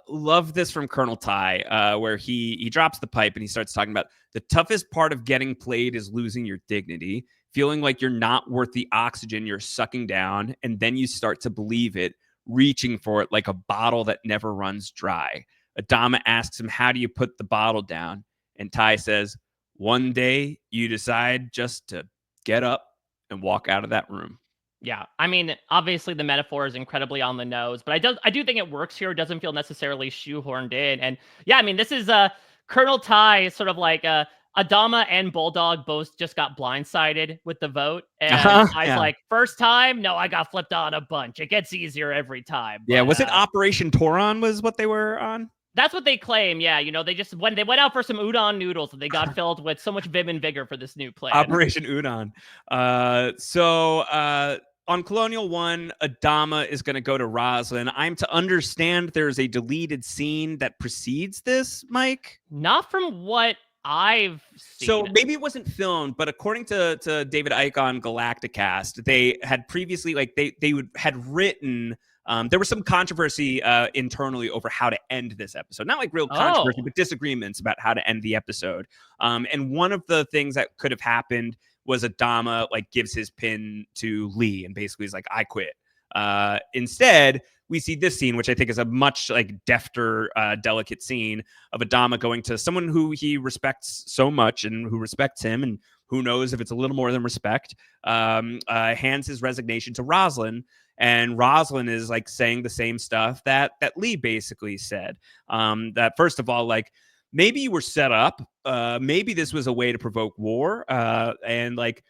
Love this from Colonel Ty, where he drops the pipe and he starts talking about the toughest part of getting played is losing your dignity, feeling like you're not worth the oxygen you're sucking down, and then you start to believe it, reaching for it like a bottle that never runs dry. Adama asks him, how do you put the bottle down? And Ty says, one day you decide just to get up and walk out of that room. Yeah, I mean, obviously the metaphor is incredibly on the nose, but I do think it works here. It doesn't feel necessarily shoehorned in. And I mean, this is Colonel Ty, sort of like Adama and Bulldog both just got blindsided with the vote. And I was like, first time? No, I got flipped on a bunch. It gets easier every time. Yeah, was it Operation Toron was what they were on? That's what they claim. Yeah, you know, they went out for some udon noodles and they got filled with so much vim and vigor for this new plan. Operation Udon. On Colonial 1, Adama is going to go to Roslyn. I'm to understand there's a deleted scene that precedes this, Mike? Not from what I've seen So it. maybe it wasn't filmed, but according to David Icke on Galacticast, they had previously had written. There was some controversy internally over how to end this episode. Not like real controversy, Oh. but disagreements about how to end the episode. And one of the things that could have happened was Adama like gives his pin to Lee and basically is like, I quit. Instead, we see this scene, which I think is a much like defter, delicate scene of Adama going to someone who he respects so much and who respects him, and who knows if it's a little more than respect, hands his resignation to Roslin. And Roslin is like saying the same stuff that Lee basically said. That first of all, like maybe you were set up, maybe this was a way to provoke war, and like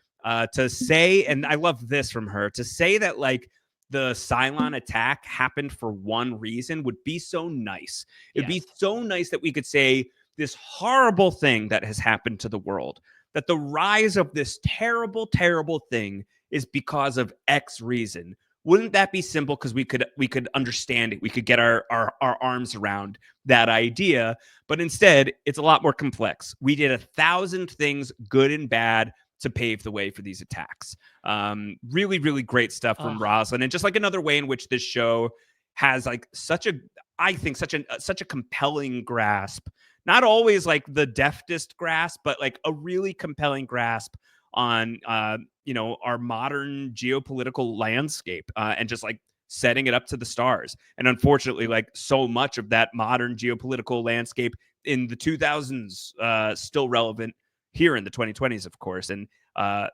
to say, and I love this from her, to say that like the Cylon attack happened for one reason would be so nice. It'd be so nice that we could say this horrible thing that has happened to the world, that the rise of this terrible, terrible thing is because of X reason. Wouldn't that be simple? Because we could understand it. We could get our arms around that idea. But instead, it's a lot more complex. We did 1,000 things, good and bad, to pave the way for these attacks. Really, really great stuff from Roslin, and just like another way in which this show has like such a compelling grasp. Not always like the deftest grasp, but like a really compelling grasp on our modern geopolitical landscape, and just like setting it up to the stars. And unfortunately, like so much of that modern geopolitical landscape in the 2000s still relevant here in the 2020s, of course, and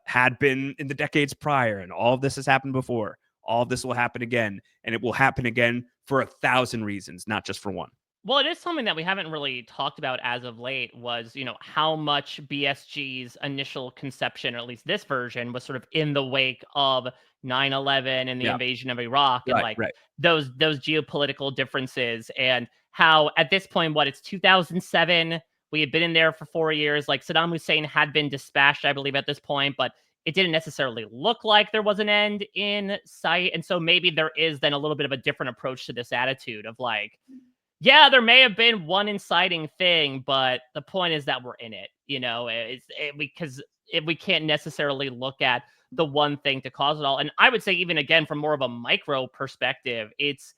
had been in the decades prior. And all of this has happened before. All of this will happen again, and it will happen again for 1,000 reasons, not just for one. Well, it is something that we haven't really talked about as of late was, how much BSG's initial conception, or at least this version, was sort of in the wake of 9/11 and the invasion of Iraq, and like those geopolitical differences, and how at this point, it's 2007, we had been in there for 4 years. Like Saddam Hussein had been dispatched, I believe, at this point, but it didn't necessarily look like there was an end in sight. And so maybe there is then a little bit of a different approach to this attitude of like, yeah, there may have been one inciting thing, but the point is that we're in it, because we can't necessarily look at the one thing to cause it all. And I would say, even again, from more of a micro perspective, it's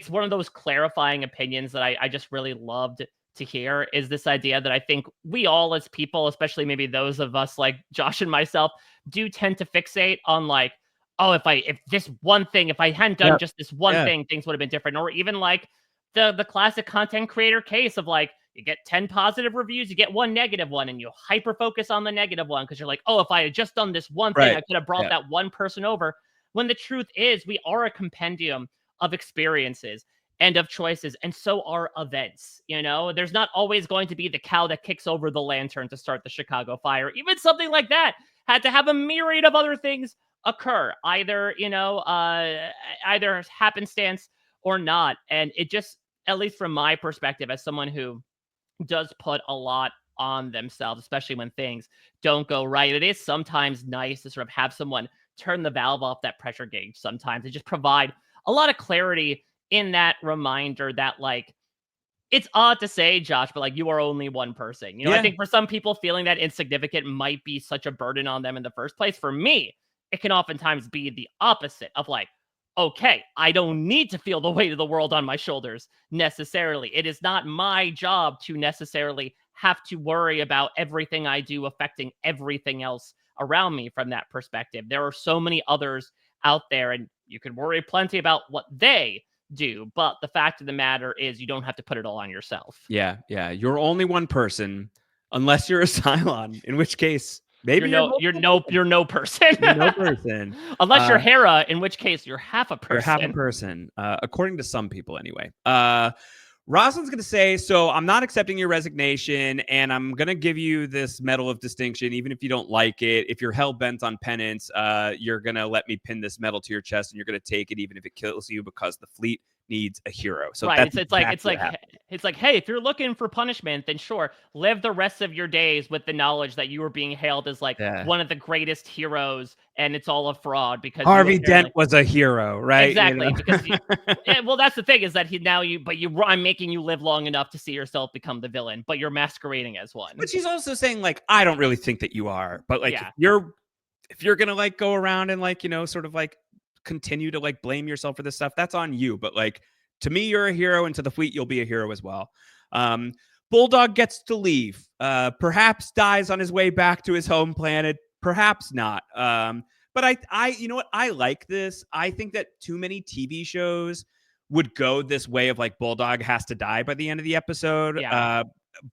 one of those clarifying opinions that I just really loved to hear, is this idea that I think we all as people, especially maybe those of us like Josh and myself, do tend to fixate on like, oh, if this one thing, if I hadn't done just this one thing, things would have been different. Or even like the classic content creator case of like, you get 10 positive reviews, you get one negative one, and you hyper focus on the negative one because you're like, oh, if I had just done this one thing, I could have brought that one person over. When the truth is, we are a compendium of experiences and of choices, and so are events. There's not always going to be the cow that kicks over the lantern to start the Chicago fire. Even something like that had to have a myriad of other things occur, either either happenstance or not. And it just, at least from my perspective, as someone who does put a lot on themselves, especially when things don't go right, it is sometimes nice to sort of have someone turn the valve off that pressure gauge sometimes and just provide a lot of clarity in that reminder that, like, it's odd to say, Josh, but like, you are only one person. I think for some people, feeling that insignificant might be such a burden on them in the first place. For me, it can oftentimes be the opposite of like, okay, I don't need to feel the weight of the world on my shoulders necessarily. It is not my job to necessarily have to worry about everything I do affecting everything else around me from that perspective. There are so many others out there, and you can worry plenty about what they do. But the fact of the matter is, you don't have to put it all on yourself. Yeah. You're only one person, unless you're a Cylon, in which case maybe you're no person. You're no person. Unless you're Hera, in which case you're half a person. You're half a person, according to some people anyway. Rosalind's going to say, so I'm not accepting your resignation, and I'm going to give you this Medal of Distinction, even if you don't like it. If you're hell-bent on penance, you're going to let me pin this medal to your chest, and you're going to take it even if it kills you, because the fleet needs a hero. So right. that's it's like It's like, hey, if you're looking for punishment, then sure, live the rest of your days with the knowledge that you were being hailed as like Yeah. one of the greatest heroes, and it's all a fraud because you Harvey Dent apparently was a hero, right? exactly because you. Yeah, well, that's the thing is that I'm making you live long enough to see yourself become the villain, but you're masquerading as one. But she's also saying like, I don't really think that you are, but like Yeah, if you're gonna like go around and like sort of like continue to like blame yourself for this stuff, that's on you. But like to me, you're a hero, and to the fleet, you'll be a hero as well. Um, Bulldog gets to leave. Perhaps dies on his way back to his home planet. Perhaps not. But you know what? I like this. I think that too many TV shows would go this way of like Bulldog has to die by the end of the episode. yeah.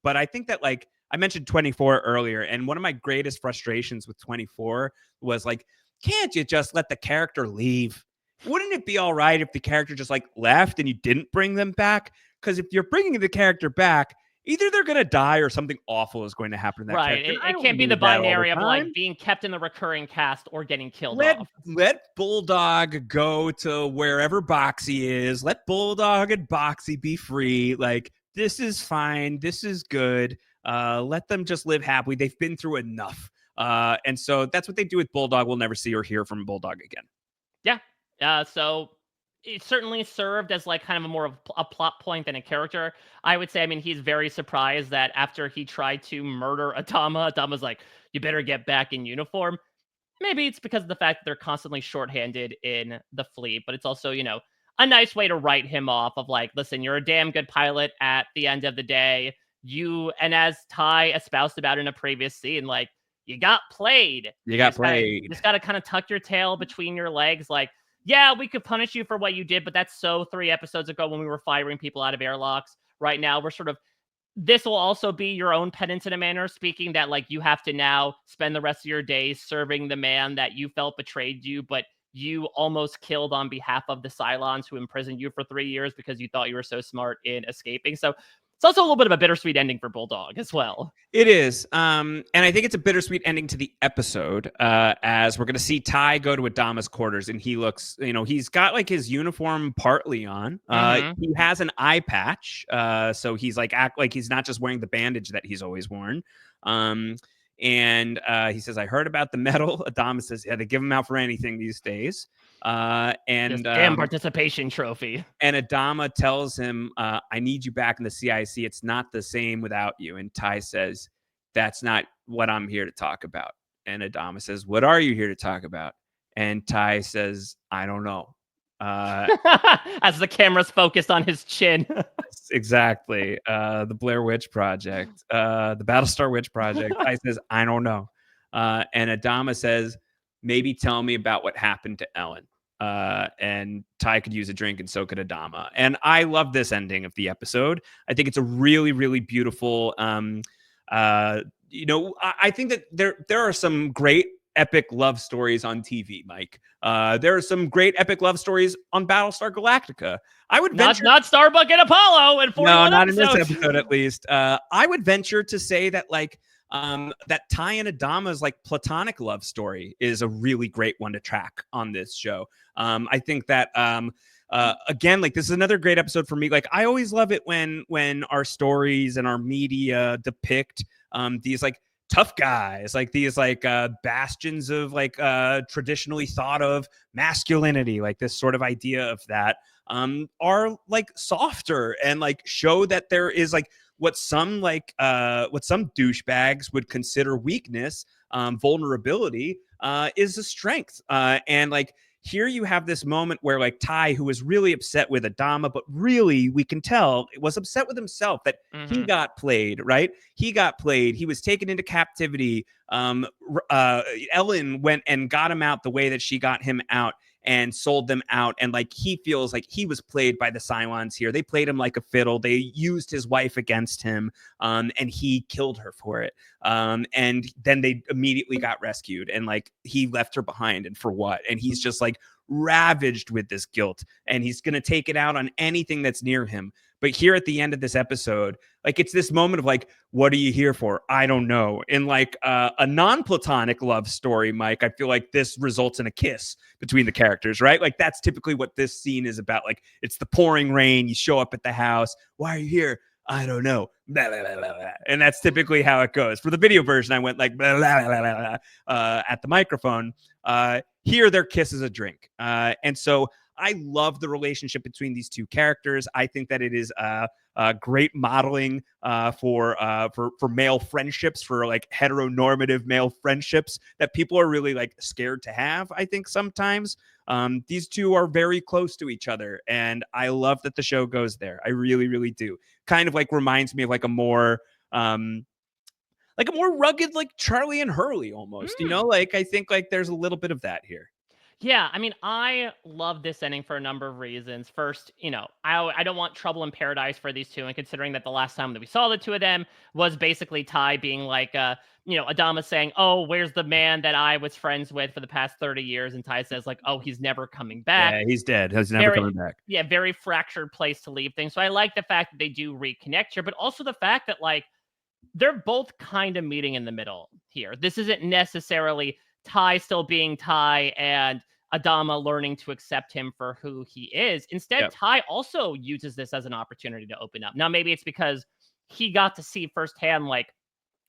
But I think that like I mentioned 24 earlier, and one of my greatest frustrations with 24 was like, can't you just let the character leave? Wouldn't it be all right if the character just like left and you didn't bring them back? Because if you're bringing the character back, either they're going to die or something awful is going to happen to that Right. character. And I It don't can't be the need that all the binary of like time. being kept in the recurring cast or getting killed Let off. let Bulldog go to wherever Boxy is. Let Bulldog and Boxy be free. Like, this is fine. This is good. Let them just live happily. They've been through enough. And so that's what they do with Bulldog. We'll never see or hear from Bulldog again. Yeah. So it certainly served as like kind of a more of a plot point than a character. I would say, I mean, he's very surprised that after he tried to murder Adama's like, you better get back in uniform. Maybe it's because of the fact that they're constantly shorthanded in the fleet, but it's also, a nice way to write him off of like, listen, you're a damn good pilot at the end of the day. And as Ty espoused about in a previous scene, like, you got played. You got You played. just got to kind of tuck your tail between your legs. Like, yeah, we could punish you for what you did, but that's so 3 episodes ago when we were firing people out of airlocks. Right now, we're sort of this will also be your own penance in a manner, speaking that like you have to now spend the rest of your days serving the man that you felt betrayed you, but you almost killed on behalf of the Cylons who imprisoned you for 3 years because you thought you were so smart in escaping. So it's also a little bit of a bittersweet ending for Bulldog as well. It is. And I think it's a bittersweet ending to the episode, as we're going to see Ty go to Adama's quarters, and he looks, he's got like his uniform partly on. He has an eye patch. So he's like, act like he's not just wearing the bandage that he's always worn. And he says, I heard about the medal. Adama says, yeah, they give them out for anything these days. This damn participation trophy. And Adama tells him, I need you back in the CIC. It's not the same without you. And Ty says, that's not what I'm here to talk about. And Adama says, what are you here to talk about? And Ty says, I don't know. As the camera's focused on his chin. Exactly. The Blair Witch Project, the Battlestar Witch Project. Ty says, I don't know. And Adama says, maybe tell me about what happened to Ellen. And Ty could use a drink, and so could Adama. And I love this ending of the episode. I think it's a really, really beautiful. I think that there are some great epic love stories on TV, Mike. There are some great epic love stories on Battlestar Galactica. I would venture not Starbuck and Apollo and 41 not episodes. in this episode at least. I would venture to say that like that Ty and Adama's like platonic love story is a really great one to track on this show. I think that again, like this is another great episode for me. Like I always love it when our stories and our media depict these like tough guys, like these like bastions of like traditionally thought of masculinity, like this sort of idea of that are like softer and like show that there is like what some douchebags would consider weakness, vulnerability, is a strength. And like here you have this moment where like Ty, who was really upset with Adama, but really we can tell was upset with himself that he got played, right? He got played. He was taken into captivity. Ellen went and got him out the way that she got him out and sold them out. And like he feels like he was played by the Cylons here. They played him like a fiddle. They used his wife against him, and he killed her for it. And then they immediately got rescued, and like he left her behind, and for what? And he's just like ravaged with this guilt, and he's going to take it out on anything that's near him. But here at the end of this episode, like, it's this moment of like, what are you here for? I don't know. In like a non-platonic love story, Mike, I feel like this results in a kiss between the characters, right? Like, that's typically what this scene is about. Like, it's the pouring rain. You show up at the house. Why are you here? I don't know. Blah, blah, blah, blah. And that's typically how it goes. For the video version, I went like blah, blah, blah, blah, at the microphone. Here, their kiss is a drink. And so I love the relationship between these two characters. I think that it is great modeling for male friendships, for like heteronormative male friendships that people are really like scared to have. I think sometimes these two are very close to each other, and I love that the show goes there. I really, really do. Kind of like reminds me of like a more rugged, like Charlie and Hurley almost. You know, like I think like there's a little bit of that here. Yeah, I mean, I love this ending for a number of reasons. First, I don't want trouble in paradise for these two, and considering that the last time that we saw the two of them was basically Ty being like, Adama saying, "Oh, where's the man that I was friends with for the past 30 years?" And Ty says like, "Oh, he's never coming back." Yeah, he's dead. He's never coming back. Yeah, very fractured place to leave things. So I like the fact that they do reconnect here, but also the fact that like they're both kind of meeting in the middle here. This isn't necessarily Ty still being Ty and Adama learning to accept him for who he is. Instead, Ty also uses this as an opportunity to open up. Now, maybe it's because he got to see firsthand, like,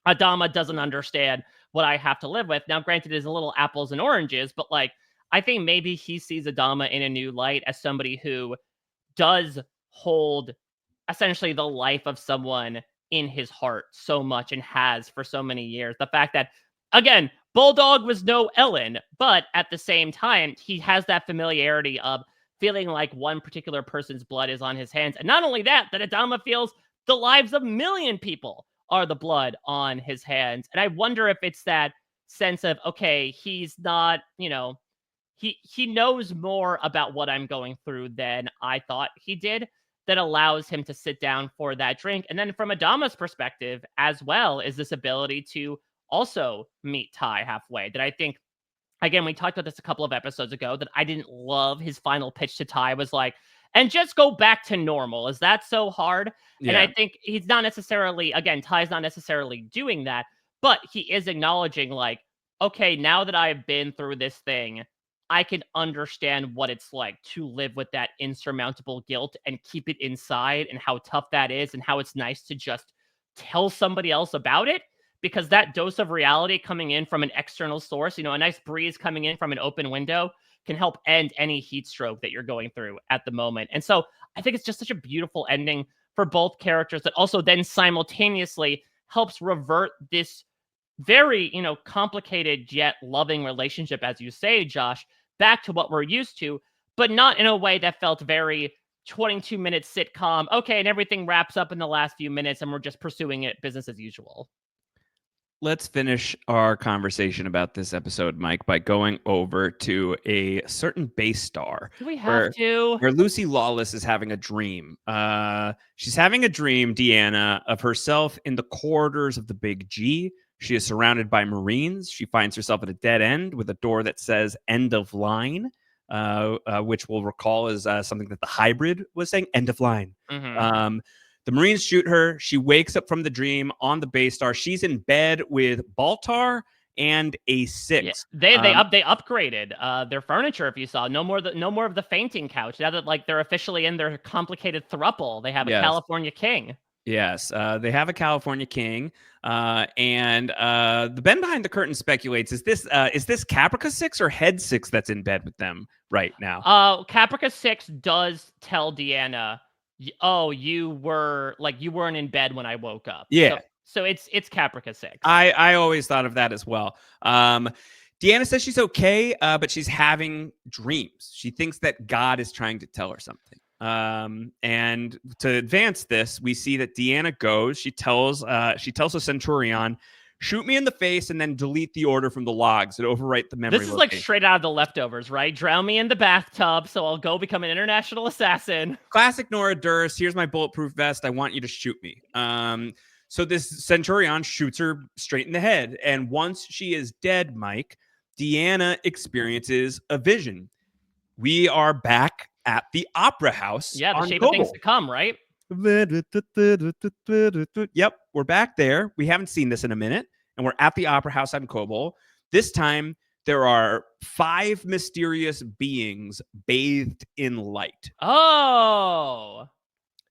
Adama doesn't understand what I have to live with. Now, granted, it is a little apples and oranges, but like, I think maybe he sees Adama in a new light as somebody who does hold essentially the life of someone in his heart so much and has for so many years. The fact that, again, Bulldog was no Ellen, but at the same time, he has that familiarity of feeling like one particular person's blood is on his hands. And not only that, that Adama feels the lives of a million people are the blood on his hands. And I wonder if it's that sense of, okay, he's not, he knows more about what I'm going through than I thought he did, that allows him to sit down for that drink. And then from Adama's perspective as well, is this ability to also meet Ty halfway. That I think, again, we talked about this a couple of episodes ago, that I didn't love his final pitch to Ty was like, and just go back to normal. Is that so hard? Yeah. And I think he's not necessarily, again, Ty's not necessarily doing that, but he is acknowledging like, okay, now that I've been through this thing, I can understand what it's like to live with that insurmountable guilt and keep it inside, and how tough that is, and how it's nice to just tell somebody else about it. Because that dose of reality coming in from an external source, a nice breeze coming in from an open window can help end any heat stroke that you're going through at the moment. And so I think it's just such a beautiful ending for both characters that also then simultaneously helps revert this very, complicated yet loving relationship, as you say, Josh, back to what we're used to, but not in a way that felt very 22-minute sitcom. Okay, and everything wraps up in the last few minutes and we're just pursuing it business as usual. Let's finish our conversation about this episode, Mike, by going over to a certain base star. Do we have to? Where Lucy Lawless is having a dream. She's having a dream, Deanna, of herself in the corridors of the Big G. She is surrounded by Marines. She finds herself at a dead end with a door that says end of line, which we'll recall is something that the hybrid was saying, end of line. Mm-hmm. The Marines shoot her. She wakes up from the dream on the base star. She's in bed with Baltar and a 6. Yeah, they upgraded their furniture. If you saw, no more of the fainting couch. Now that like they're officially in their complicated thruple, they have a California king. Yes, they have a California king, and the Ben behind the curtain speculates: is this Caprica 6 or Head 6 that's in bed with them right now? Caprica 6 does tell Deanna, oh, you weren't in bed when I woke up. Yeah. So it's Caprica 6. I always thought of that as well. Deanna says she's okay, but she's having dreams. She thinks that God is trying to tell her something. And to advance this, we see that Deanna goes. She tells a Centurion, shoot me in the face and then delete the order from the logs and overwrite the memory. This is like straight out of The Leftovers, right? Drown me in the bathtub so I'll go become an international assassin. Classic Nora Durst. Here's my bulletproof vest. I want you to shoot me. So this Centurion shoots her straight in the head. And once she is dead, Mike, Deanna experiences a vision. we are back at the Opera House Yeah, the on shape of things Kobol. to come, right? Yep, we're back there. We haven't seen this in a minute, and we're at the Opera House on Kobol. This time, there are 5 mysterious beings bathed in light. Oh,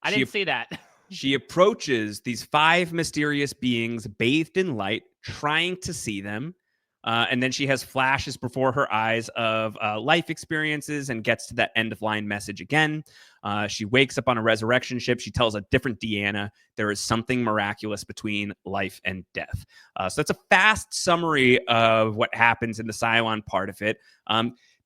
I She didn't see that. She approaches these 5 mysterious beings bathed in light, trying to see them. And then she has flashes before her eyes of life experiences and gets to that end of line message again. She wakes up on a resurrection ship. She tells a different Deanna there is something miraculous between life and death. So that's a fast summary of what happens in the Cylon part of it.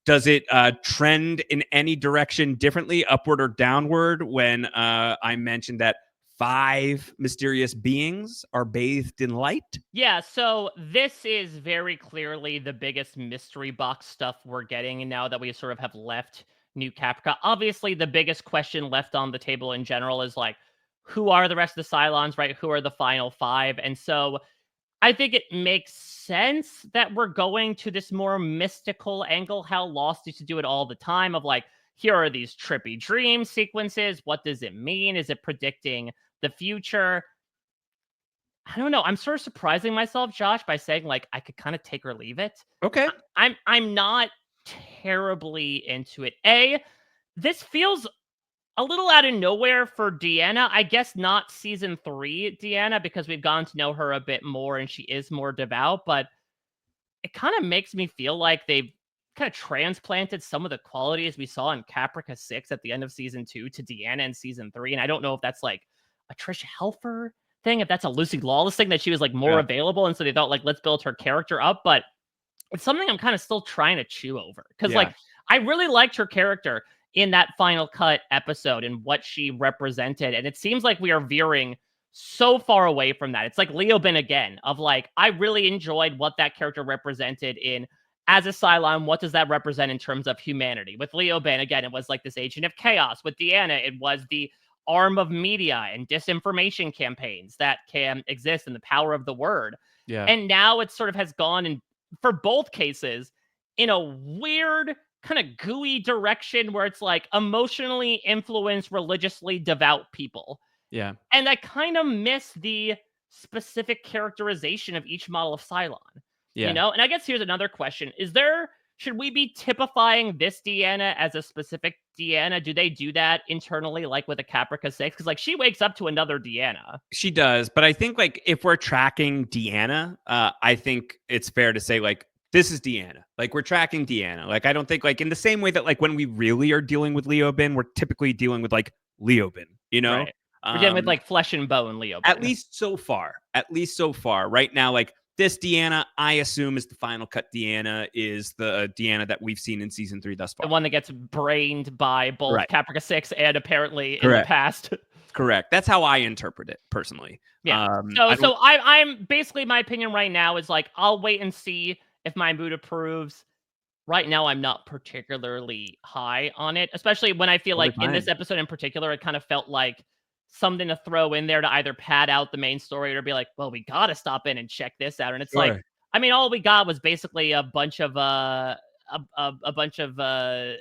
Does it trend in any direction differently, upward or downward, when I mentioned that 5 mysterious beings are bathed in light? Yeah, so this is very clearly the biggest mystery box stuff we're getting and now that we sort of have left New Caprica. Obviously, the biggest question left on the table in general is like, who are the rest of the Cylons, right? Who are the final 5? And so I think it makes sense that we're going to this more mystical angle, how Lost used to do it all the time of like, here are these trippy dream sequences. What does it mean? Is it predicting the future? I don't know. I'm sort of surprising myself, Josh, by saying like I could kind of take or leave it. Okay. I'm not terribly into it. This feels a little out of nowhere for Deanna. I guess not season 3 Deanna because we've gotten to know her a bit more and she is more devout, but it kind of makes me feel like they've kind of transplanted some of the qualities we saw in Caprica 6 at the end of season 2 to Deanna in season 3. And I don't know if that's like a Trisha Helfer thing, if that's a Lucy Lawless thing that she was like more Yeah. available. And so they thought like, let's build her character up. But it's something I'm kind of still trying to chew over. Cause Yeah. like, I really liked her character in that final cut episode and what she represented. And it seems like we are veering so far away from that. It's like Leoben again, of like, I really enjoyed what that character represented in as a Cylon. What does that represent in terms of humanity? With Leoben, again, it was like this agent of chaos. With Deanna, it was the arm of media and disinformation campaigns that can exist and the power of the word. Yeah. And now it sort of has gone in, for both cases, in a weird kind of gooey direction where it's like emotionally influenced, religiously devout people. Yeah. And I kind of miss the specific characterization of each model of Cylon, you Yeah. know? And I guess here's another question. Should we be typifying this Deanna as a specific Deanna? Do they do that internally, like with a Caprica 6? Because like she wakes up to another Deanna. She does, but I think like if we're tracking Deanna, I think it's fair to say like this is Deanna. Like we're tracking Deanna. Like I don't think like in the same way that like when we really are dealing with Leoben, we're typically dealing with like Leoben, you know? Right. We're dealing with like flesh and bone Leoben. At least so far. At least so far. Right now, like this Deanna, I assume is the final cut Deanna, is the Deanna that we've seen in season 3 thus far. The one that gets brained by both Right. Caprica 6 and apparently in the Correct. past. Correct. That's how I interpret it personally. Yeah. I don't- So I'm basically, my opinion right now is like, I'll wait and see if my mood approves. Right now, I'm not particularly high on it, especially when I feel Totally like in this fine. episode in particular, it kind of felt like something to throw in there to either pad out the main story or be like, well, we got to stop in and check this out. And it's like, Sure. I mean, all we got was basically a bunch of, a bunch of, I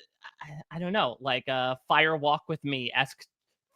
don't know, like Fire Walk with Me-esque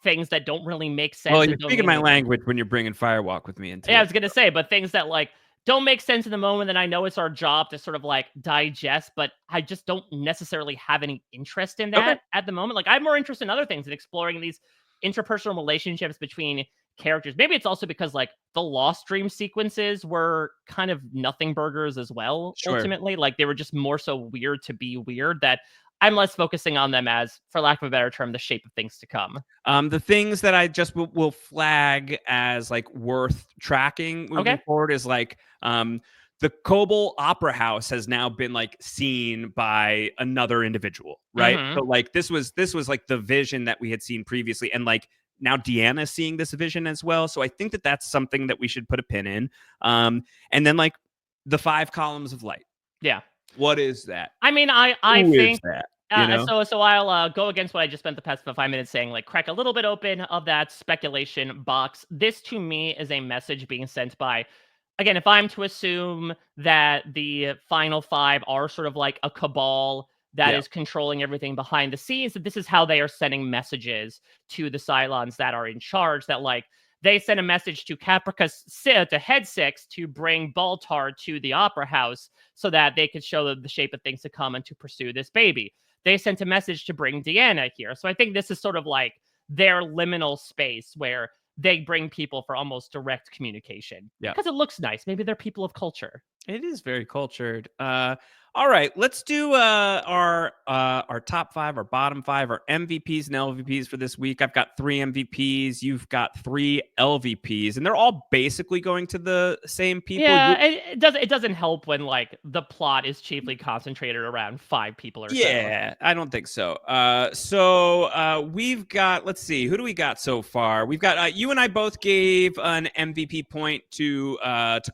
things that don't really make sense. Well, and you're don't speaking mean my anything. language when you're bringing Firewalk with me into Yeah, I it. was gonna say, but things that like don't make sense in the moment, and I know it's our job to sort of like digest, but I just don't necessarily have any interest in Okay. that at the moment. Like I have more interest in other things and exploring these interpersonal relationships between characters. Maybe it's also because like the Lost Dream sequences were kind of nothing burgers as well, Sure. ultimately. Like they were just more so weird to be weird that I'm less focusing on them as, for lack of a better term, the shape of things to come. The things that I just will flag as like worth tracking moving Okay. forward is like the Kobol Opera House has now been like seen by another individual, right? Mm-hmm. So like this was like the vision that we had seen previously, and like now Deanna is seeing this vision as well. So I think that that's something that we should put a pin in. And then like the 5 columns of light. Yeah. What is that? I mean, I Who is think that? You know? so I'll go against what I just spent the past 5 minutes saying, like crack a little bit open of that speculation box. This to me is a message being sent by, again, if I'm to assume that the final 5 are sort of like a cabal that is controlling everything behind the scenes. That this is how they are sending messages to the Cylons that are in charge. That like they sent a message to to Head Six to bring Baltar to the Opera House so that they could show the shape of things to come and to pursue this baby. They sent a message to bring Deanna here. So I think this is sort of like their liminal space where they bring people for almost direct communication. Yeah. Because it looks nice. Maybe they're people of culture. It is very cultured. All right, let's do our top 5, our bottom 5, our MVPs and LVPs for this week. I've got 3 MVPs. You've got 3 LVPs, and they're all basically going to the same people. Yeah, it doesn't help when like the plot is chiefly concentrated around 5 people or so. Yeah, I don't think so. We've got, let's see, who do we got so far? We've got you and I both gave an MVP point to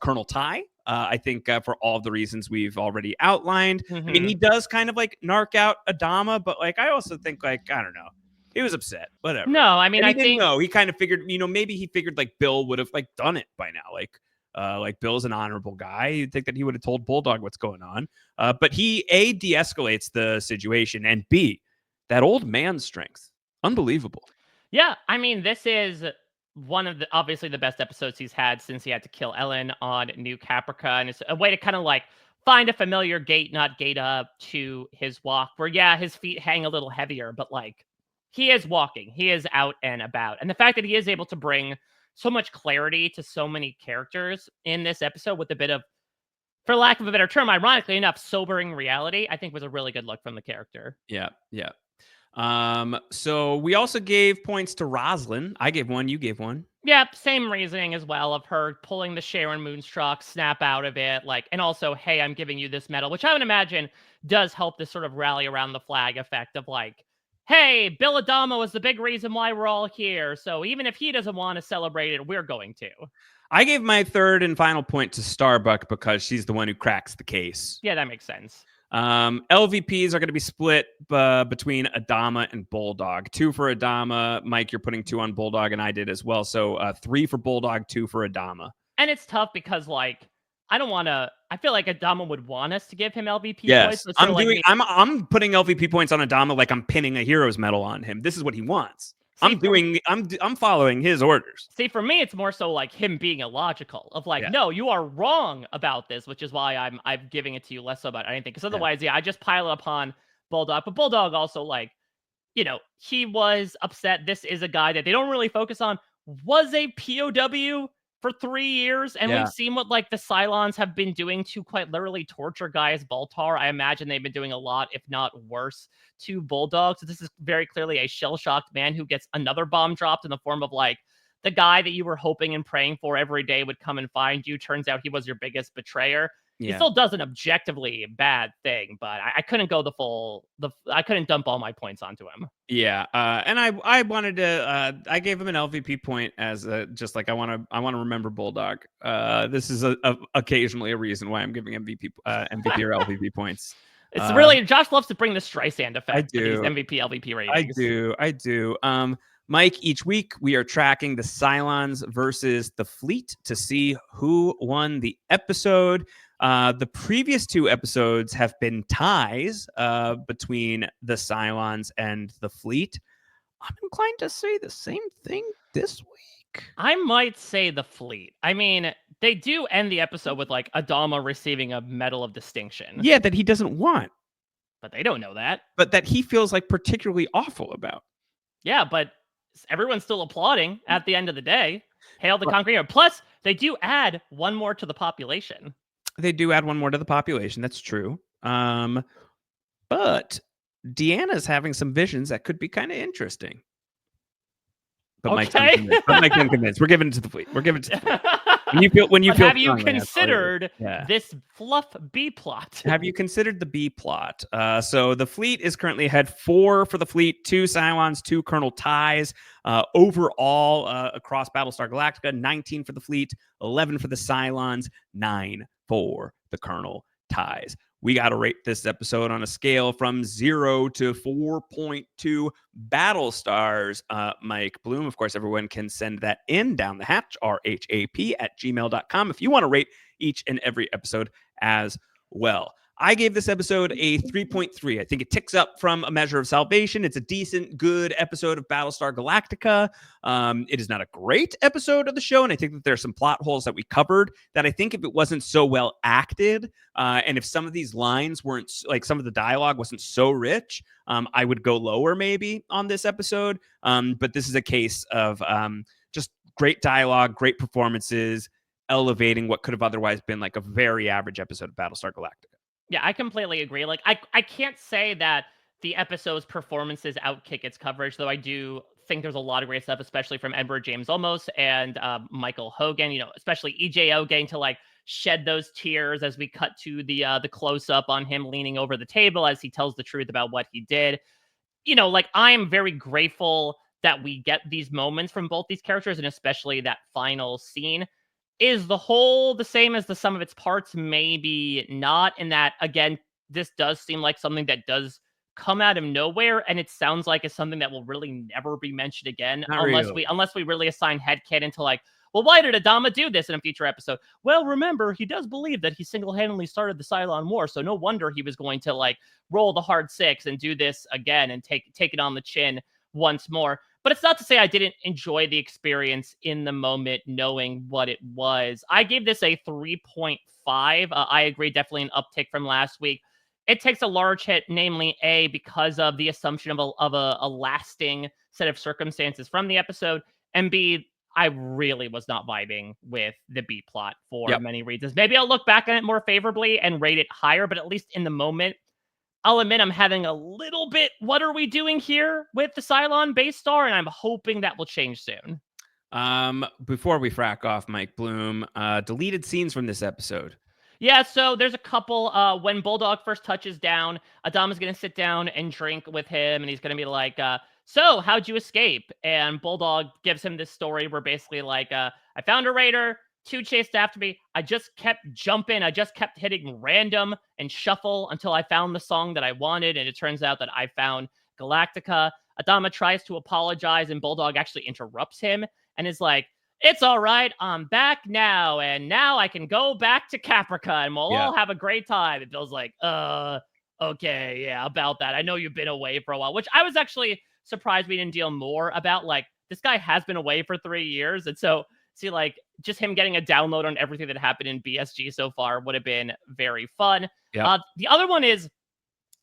Colonel Ty. I think for all of the reasons we've already outlined. I mean, he does kind of like narc out Adama, but like I also think like I don't know, he was upset. Whatever. No, I mean, and I didn't think know. He kind of figured, maybe he figured like Bill would have like done it by now. Like Bill's an honorable guy. You'd think that he would have told Bulldog what's going on. But he A, de-escalates the situation, and B, that old man strength. Unbelievable. Yeah, I mean, this is one of the obviously the best episodes he's had since he had to kill Ellen on New Caprica, and it's a way to kind of like find a familiar gait, not gate up to his walk, where yeah, his feet hang a little heavier, but like he is walking, he is out and about. And the fact that he is able to bring so much clarity to so many characters in this episode with a bit of, for lack of a better term, ironically enough, sobering reality, I think was a really good look from the character. Yeah. So we also gave points to Roslyn. I gave 1, you gave 1. Yep, same reasoning as well of her pulling the Sharon Moonstruck snap out of it, like, and also, hey, I'm giving you this medal, which I would imagine does help this sort of rally around the flag effect of like, hey, Bill Adamo is the big reason why we're all here, so even if he doesn't want to celebrate it, we're going to. I gave my 3rd and final point to Starbuck because she's the one who cracks the case. Yeah, that makes sense. LVPs are going to be split between Adama and Bulldog. 2 for Adama. Mike, you're putting 2 on Bulldog, and I did as well. So 3 for Bulldog, 2 for Adama. And it's tough because, like, I feel like Adama would want us to give him LVP yes. points. I'm putting LVP points on Adama like I'm pinning a hero's medal on him. This is what he wants. I'm following his orders. See, for me, it's more so like him being illogical of like, no, you are wrong about this, which is why I'm giving it to you less so about anything. Because otherwise, I just pile it upon Bulldog. But Bulldog also, like, he was upset. This is a guy that they don't really focus on, was a POW for 3 years. And we've seen what like the Cylons have been doing to quite literally torture guys Baltar. I imagine they've been doing a lot, if not worse, to Bulldog. So this is very clearly a shell-shocked man who gets another bomb dropped in the form of like the guy that you were hoping and praying for every day would come and find you. Turns out he was your biggest betrayer. He still does an objectively bad thing, but I couldn't go I couldn't dump all my points onto him. Yeah, and I wanted to. I gave him an LVP point as just like I want to remember Bulldog. This is occasionally a reason why I'm giving MVP or LVP points. It's really Josh loves to bring the Streisand effect to these MVP LVP ratings. I do. Mike, each week we are tracking the Cylons versus the Fleet to see who won the episode. The previous 2 episodes have been ties between the Cylons and the Fleet. I'm inclined to say the same thing this week. I might say the Fleet. I mean, they do end the episode with like Adama receiving a Medal of Distinction. Yeah, that he doesn't want. But they don't know that. But that he feels like particularly awful about. Yeah, but everyone's still applauding at the end of the day. Hail the Concrete Hero. Plus, they do add 1 more to the population. They do add 1 more to the population. That's true. But Deanna's having some visions that could be kind of interesting. But okay. Mike's unconvinced. We're giving it to the Fleet. Have you considered this fluff B plot? Have you considered the B plot? So the Fleet is currently ahead 4 for the Fleet, 2 Cylons, 2 Colonel Ties. Overall, across Battlestar Galactica, 19 for the Fleet, 11 for the Cylons, 9 for the Colonel Ties. We got to rate this episode on a scale from 0 to 4.2 battle stars. Mike Bloom, of course, everyone can send that in down the hatch, RHAP @gmail.com, if you want to rate each and every episode as well. I gave this episode a 3.3. I think it ticks up from A Measure of Salvation. It's a decent, good episode of Battlestar Galactica. It is not a great episode of the show, and I think that there's some plot holes that we covered that I think if it wasn't so well acted, and if some of these lines weren't, like some of the dialogue wasn't so rich, I would go lower maybe on this episode. But this is a case of just great dialogue, great performances, elevating what could have otherwise been like a very average episode of Battlestar Galactica. Yeah, I completely agree. Like, I can't say that the episode's performances outkick its coverage, though I do think there's a lot of great stuff, especially from Edward James Olmos and Michael Hogan. You know, especially EJO getting to like shed those tears as we cut to the close up on him leaning over the table as he tells the truth about what he did. You know, like I am very grateful that we get these moments from both these characters, and especially that final scene. Is the whole the same as the sum of its parts? Maybe not. In that, again, this does seem like something that does come out of nowhere, and it sounds like it's something that will really never be mentioned again, Not really. unless we really assign headcanon to like, well, why did Adama do this in a future episode? Well, remember, he does believe that he single-handedly started the Cylon War, so no wonder he was going to like roll the hard six and do this again and take it on the chin once more. But it's not to say I didn't enjoy the experience in the moment, knowing what it was. I gave this a 3.5. I agree, definitely an uptick from last week. It takes a large hit, namely A, because of the assumption of a lasting set of circumstances from the episode, and B, I really was not vibing with the B plot for many reasons. Maybe I'll look back on it more favorably and rate it higher, but at least in the moment, I'll admit I'm having a little bit, what are we doing here with the Cylon base star? And I'm hoping that will change soon. Before we frack off Mike Bloom, deleted scenes from this episode. Yeah, so there's a couple. When Bulldog first touches down, Adama's going to sit down and drink with him, and he's going to be like, so how'd you escape? And Bulldog gives him this story where basically like, I found a raider, two chased after me. I just kept jumping. I just kept hitting random and shuffle until I found the song that I wanted. And it turns out that I found Galactica. Adama tries to apologize, and Bulldog actually interrupts him and is like, it's all right. I'm back now, and now I can go back to Caprica, and we'll all have a great time. It feels like, okay, yeah, about that. I know you've been away for a while, which I was actually surprised we didn't deal more about. Like, this guy has been away for 3 years, and so see, like, just him getting a download on everything that happened in BSG so far would have been very fun. The other one is,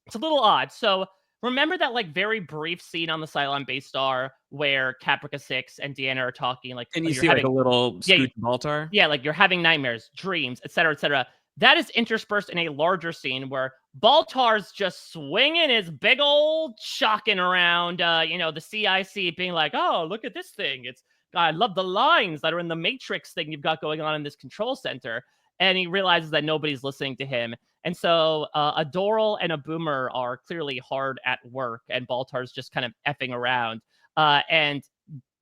it's a little odd. So remember that like very brief scene on the Cylon base star where Caprica 6 and Deanna are talking, like, And oh, you you're see having, like a little Scooch Baltar? yeah, like you're having nightmares, dreams, etc., etc. That is interspersed in a larger scene where Baltar's just swinging his big old shotgun around, the CIC being like, oh, look at this thing. I love the lines that are in the Matrix thing you've got going on in this control center. And he realizes that nobody's listening to him. And so a Doral and a Boomer are clearly hard at work, and Baltar's just kind of effing around. And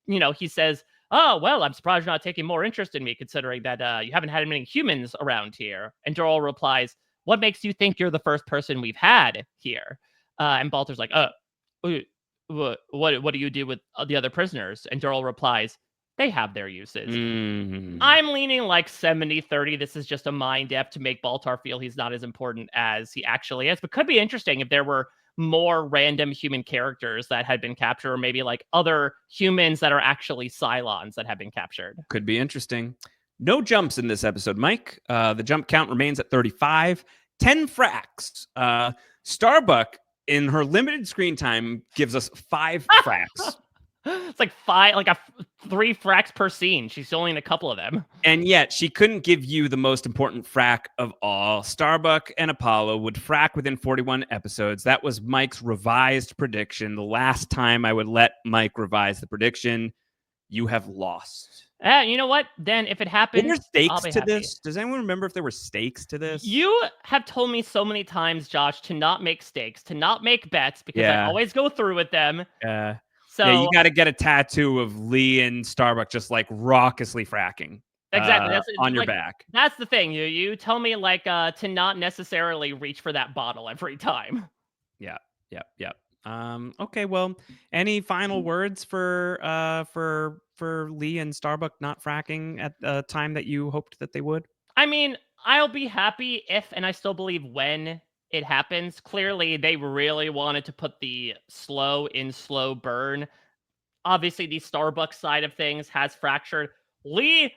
he says, oh, well, I'm surprised you're not taking more interest in me, considering that you haven't had many humans around here. And Doral replies, what makes you think you're the first person we've had here? And Baltar's like, what do you do with the other prisoners? And Doral replies, they have their uses. I'm leaning like 70-30. This is just a mind F to make Baltar feel he's not as important as he actually is. But could be interesting if there were more random human characters that had been captured, or maybe like other humans that are actually Cylons that have been captured. Could be interesting. No jumps in this episode, Mike. The jump count remains at 35. 10 fracks. Starbuck, in her limited screen time, gives us 5 fracks. It's like 3 fracks per scene. She's only in a couple of them. And yet, she couldn't give you the most important frack of all. Starbuck and Apollo would frack within 41 episodes. That was Mike's revised prediction. The last time I would let Mike revise the prediction, you have lost. You know what? Then if it happens, were there stakes to happy. this? Does anyone remember if there were stakes to this? You have told me so many times, Josh, to not make stakes, to not make bets, because I always go through with them. So you got to get a tattoo of Lee and Starbuck just like raucously fracking. Exactly. That's on your back. That's the thing. You tell me like to not necessarily reach for that bottle every time. Yeah. Okay. Well, any final words for Lee and Starbuck not fracking at the time that you hoped that they would? I mean, I'll be happy if, and I still believe when it happens. Clearly, they really wanted to put the slow burn. Obviously, the Starbucks side of things has fractured. Lee,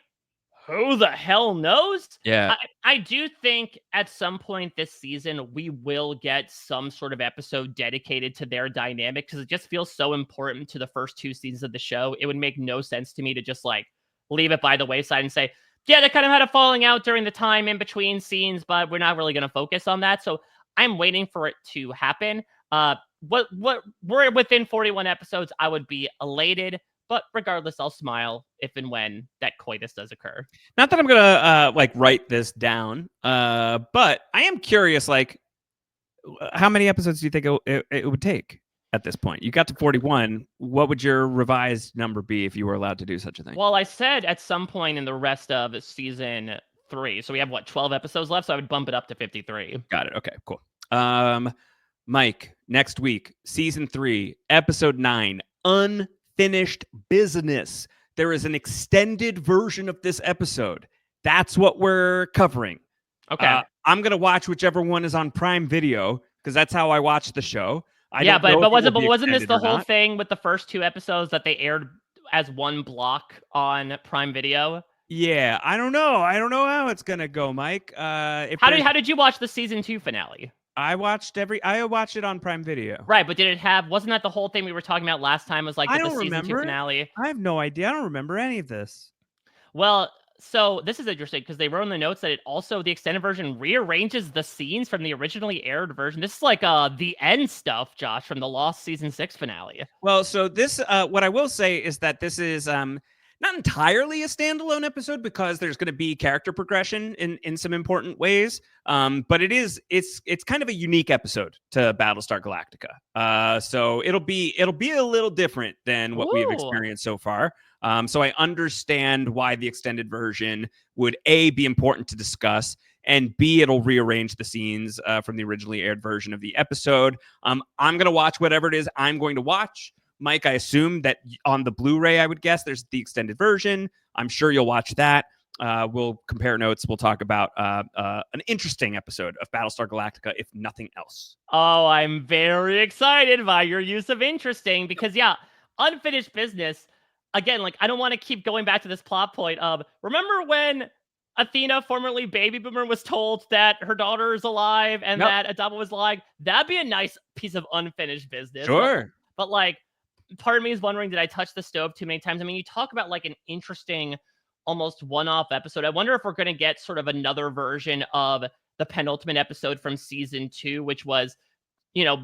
who the hell knows? Yeah. I do think at some point this season we will get some sort of episode dedicated to their dynamic because it just feels so important to the first 2 seasons of the show. It would make no sense to me to just like leave it by the wayside and say, yeah, they kind of had a falling out during the time in between scenes, but we're not really going to focus on that. So I'm waiting for it to happen. What we're within 41 episodes, I would be elated. But regardless, I'll smile if and when that coitus does occur. Not that I'm gonna like write this down, but I am curious. Like, how many episodes do you think it would take at this point? You got to 41. What would your revised number be if you were allowed to do such a thing? Well, I said at some point in the rest of season 3, so we have what 12 episodes left. So I would bump it up to 53. Got it. Okay, cool. Mike, next week, season 3, episode 9, unfinished business. There is an extended version of this episode. That's what we're covering. Okay. I'm gonna watch whichever one is on Prime Video because that's how I watch the show. But wasn't this the whole thing with the first 2 episodes that they aired as one block on Prime Video? Yeah, I don't know. I don't know how it's gonna go, Mike. How did you watch the season 2 finale? I watched it on Prime Video. Right, but wasn't that the whole thing we were talking about last time was like the season 2 finale? I have no idea. I don't remember any of this. Well, so this is interesting because they wrote in the notes that it also, the extended version rearranges the scenes from the originally aired version. This is like the end stuff, Josh, from the Lost season 6 finale. Well, so this, what I will say is that this is not entirely a standalone episode because there's going to be character progression in some important ways. But it's kind of a unique episode to Battlestar Galactica. So it'll be a little different than what we've experienced so far. So I understand why the extended version would A, be important to discuss, and B, it'll rearrange the scenes from the originally aired version of the episode. I'm going to watch whatever it is I'm going to watch. Mike, I assume that on the Blu-ray, I would guess there's the extended version. I'm sure you'll watch that. We'll compare notes. We'll talk about an interesting episode of Battlestar Galactica, if nothing else. Oh, I'm very excited by your use of interesting because, yeah, unfinished business. Again, like, I don't want to keep going back to this plot point of, remember when Athena, formerly Baby Boomer, was told that her daughter is alive and that Adama was alive? That'd be a nice piece of unfinished business. Sure. But like, part of me is wondering, did I touch the stove too many times? I mean, you talk about like an interesting, almost one-off episode. I wonder if we're going to get sort of another version of the penultimate episode from season 2, which was,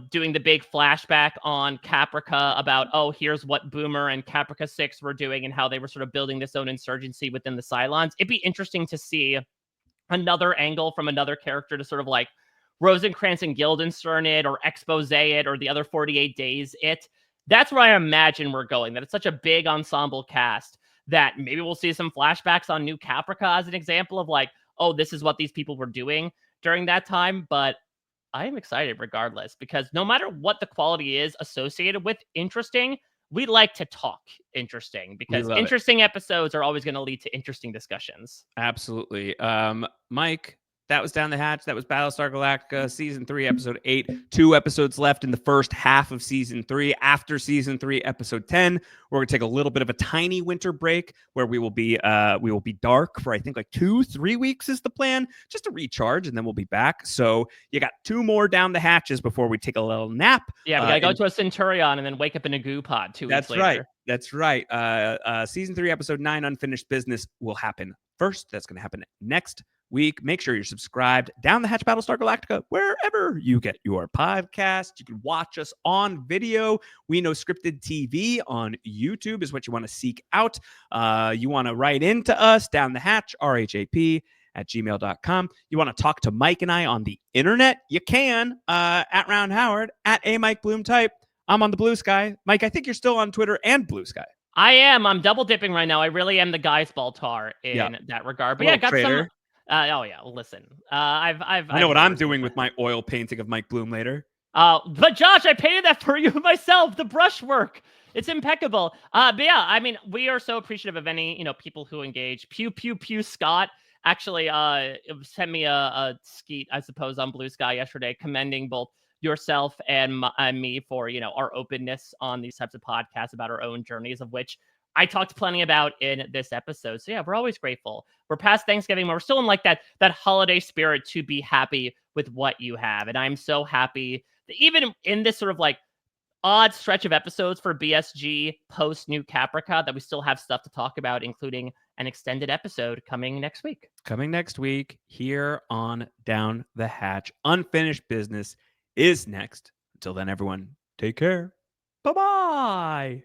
doing the big flashback on Caprica about, here's what Boomer and Caprica 6 were doing and how they were sort of building this own insurgency within the Cylons. It'd be interesting to see another angle from another character to sort of like Rosencrantz and Guildenstern it, or expose it, or the other 48 days it. That's where I imagine we're going, that it's such a big ensemble cast that maybe we'll see some flashbacks on New Caprica as an example of like, this is what these people were doing during that time. But I am excited regardless, because no matter what the quality is associated with interesting, we like to talk interesting, because interesting episodes are always going to lead to interesting discussions. Absolutely. Mike, that was Down the Hatch. That was Battlestar Galactica, Season 3, Episode 8. 2 episodes left in the first half of Season 3. After Season 3, Episode 10, we're going to take a little bit of a tiny winter break where we will be dark for, I think, like 2-3 weeks is the plan, just to recharge, and then we'll be back. So you got 2 more Down the Hatches before we take a little nap. Yeah, we got to go to a Centurion and then wake up in a goo pod 2 weeks later. That's right. Season 3, Episode 9, Unfinished Business will happen first. That's going to happen next week. Make sure you're subscribed. Down the Hatch, Battlestar Galactica, wherever you get your podcast. You can watch us on video. We Know Scripted TV on YouTube is what you want to seek out. You want to write into us, Down the Hatch, RHAP @gmail.com. You want to talk to Mike and I on the internet? You can at Round Howard, at a Mike Bloom type. I'm on the Blue Sky. Mike, I think you're still on Twitter and Blue Sky. I am. I'm double dipping right now. I really am the Guy's Baltar in that regard. But yeah, got some. Listen. I know what I'm doing with my oil painting of Mike Bloom later. But Josh, I painted that for you myself. The brushwork, it's impeccable. But yeah, I mean, we are so appreciative of any people who engage. Pew pew pew, Scott actually sent me a skeet, I suppose, on Blue Sky yesterday, commending both yourself and me for, our openness on these types of podcasts about our own journeys, of which I talked plenty about in this episode. So yeah, we're always grateful. We're past Thanksgiving, but we're still in like that holiday spirit to be happy with what you have. And I'm so happy that even in this sort of like odd stretch of episodes for BSG post New Caprica, that we still have stuff to talk about, including an extended episode coming next week. Coming next week here on Down the Hatch. Unfinished Business is next. Until then, everyone, take care. Bye-bye.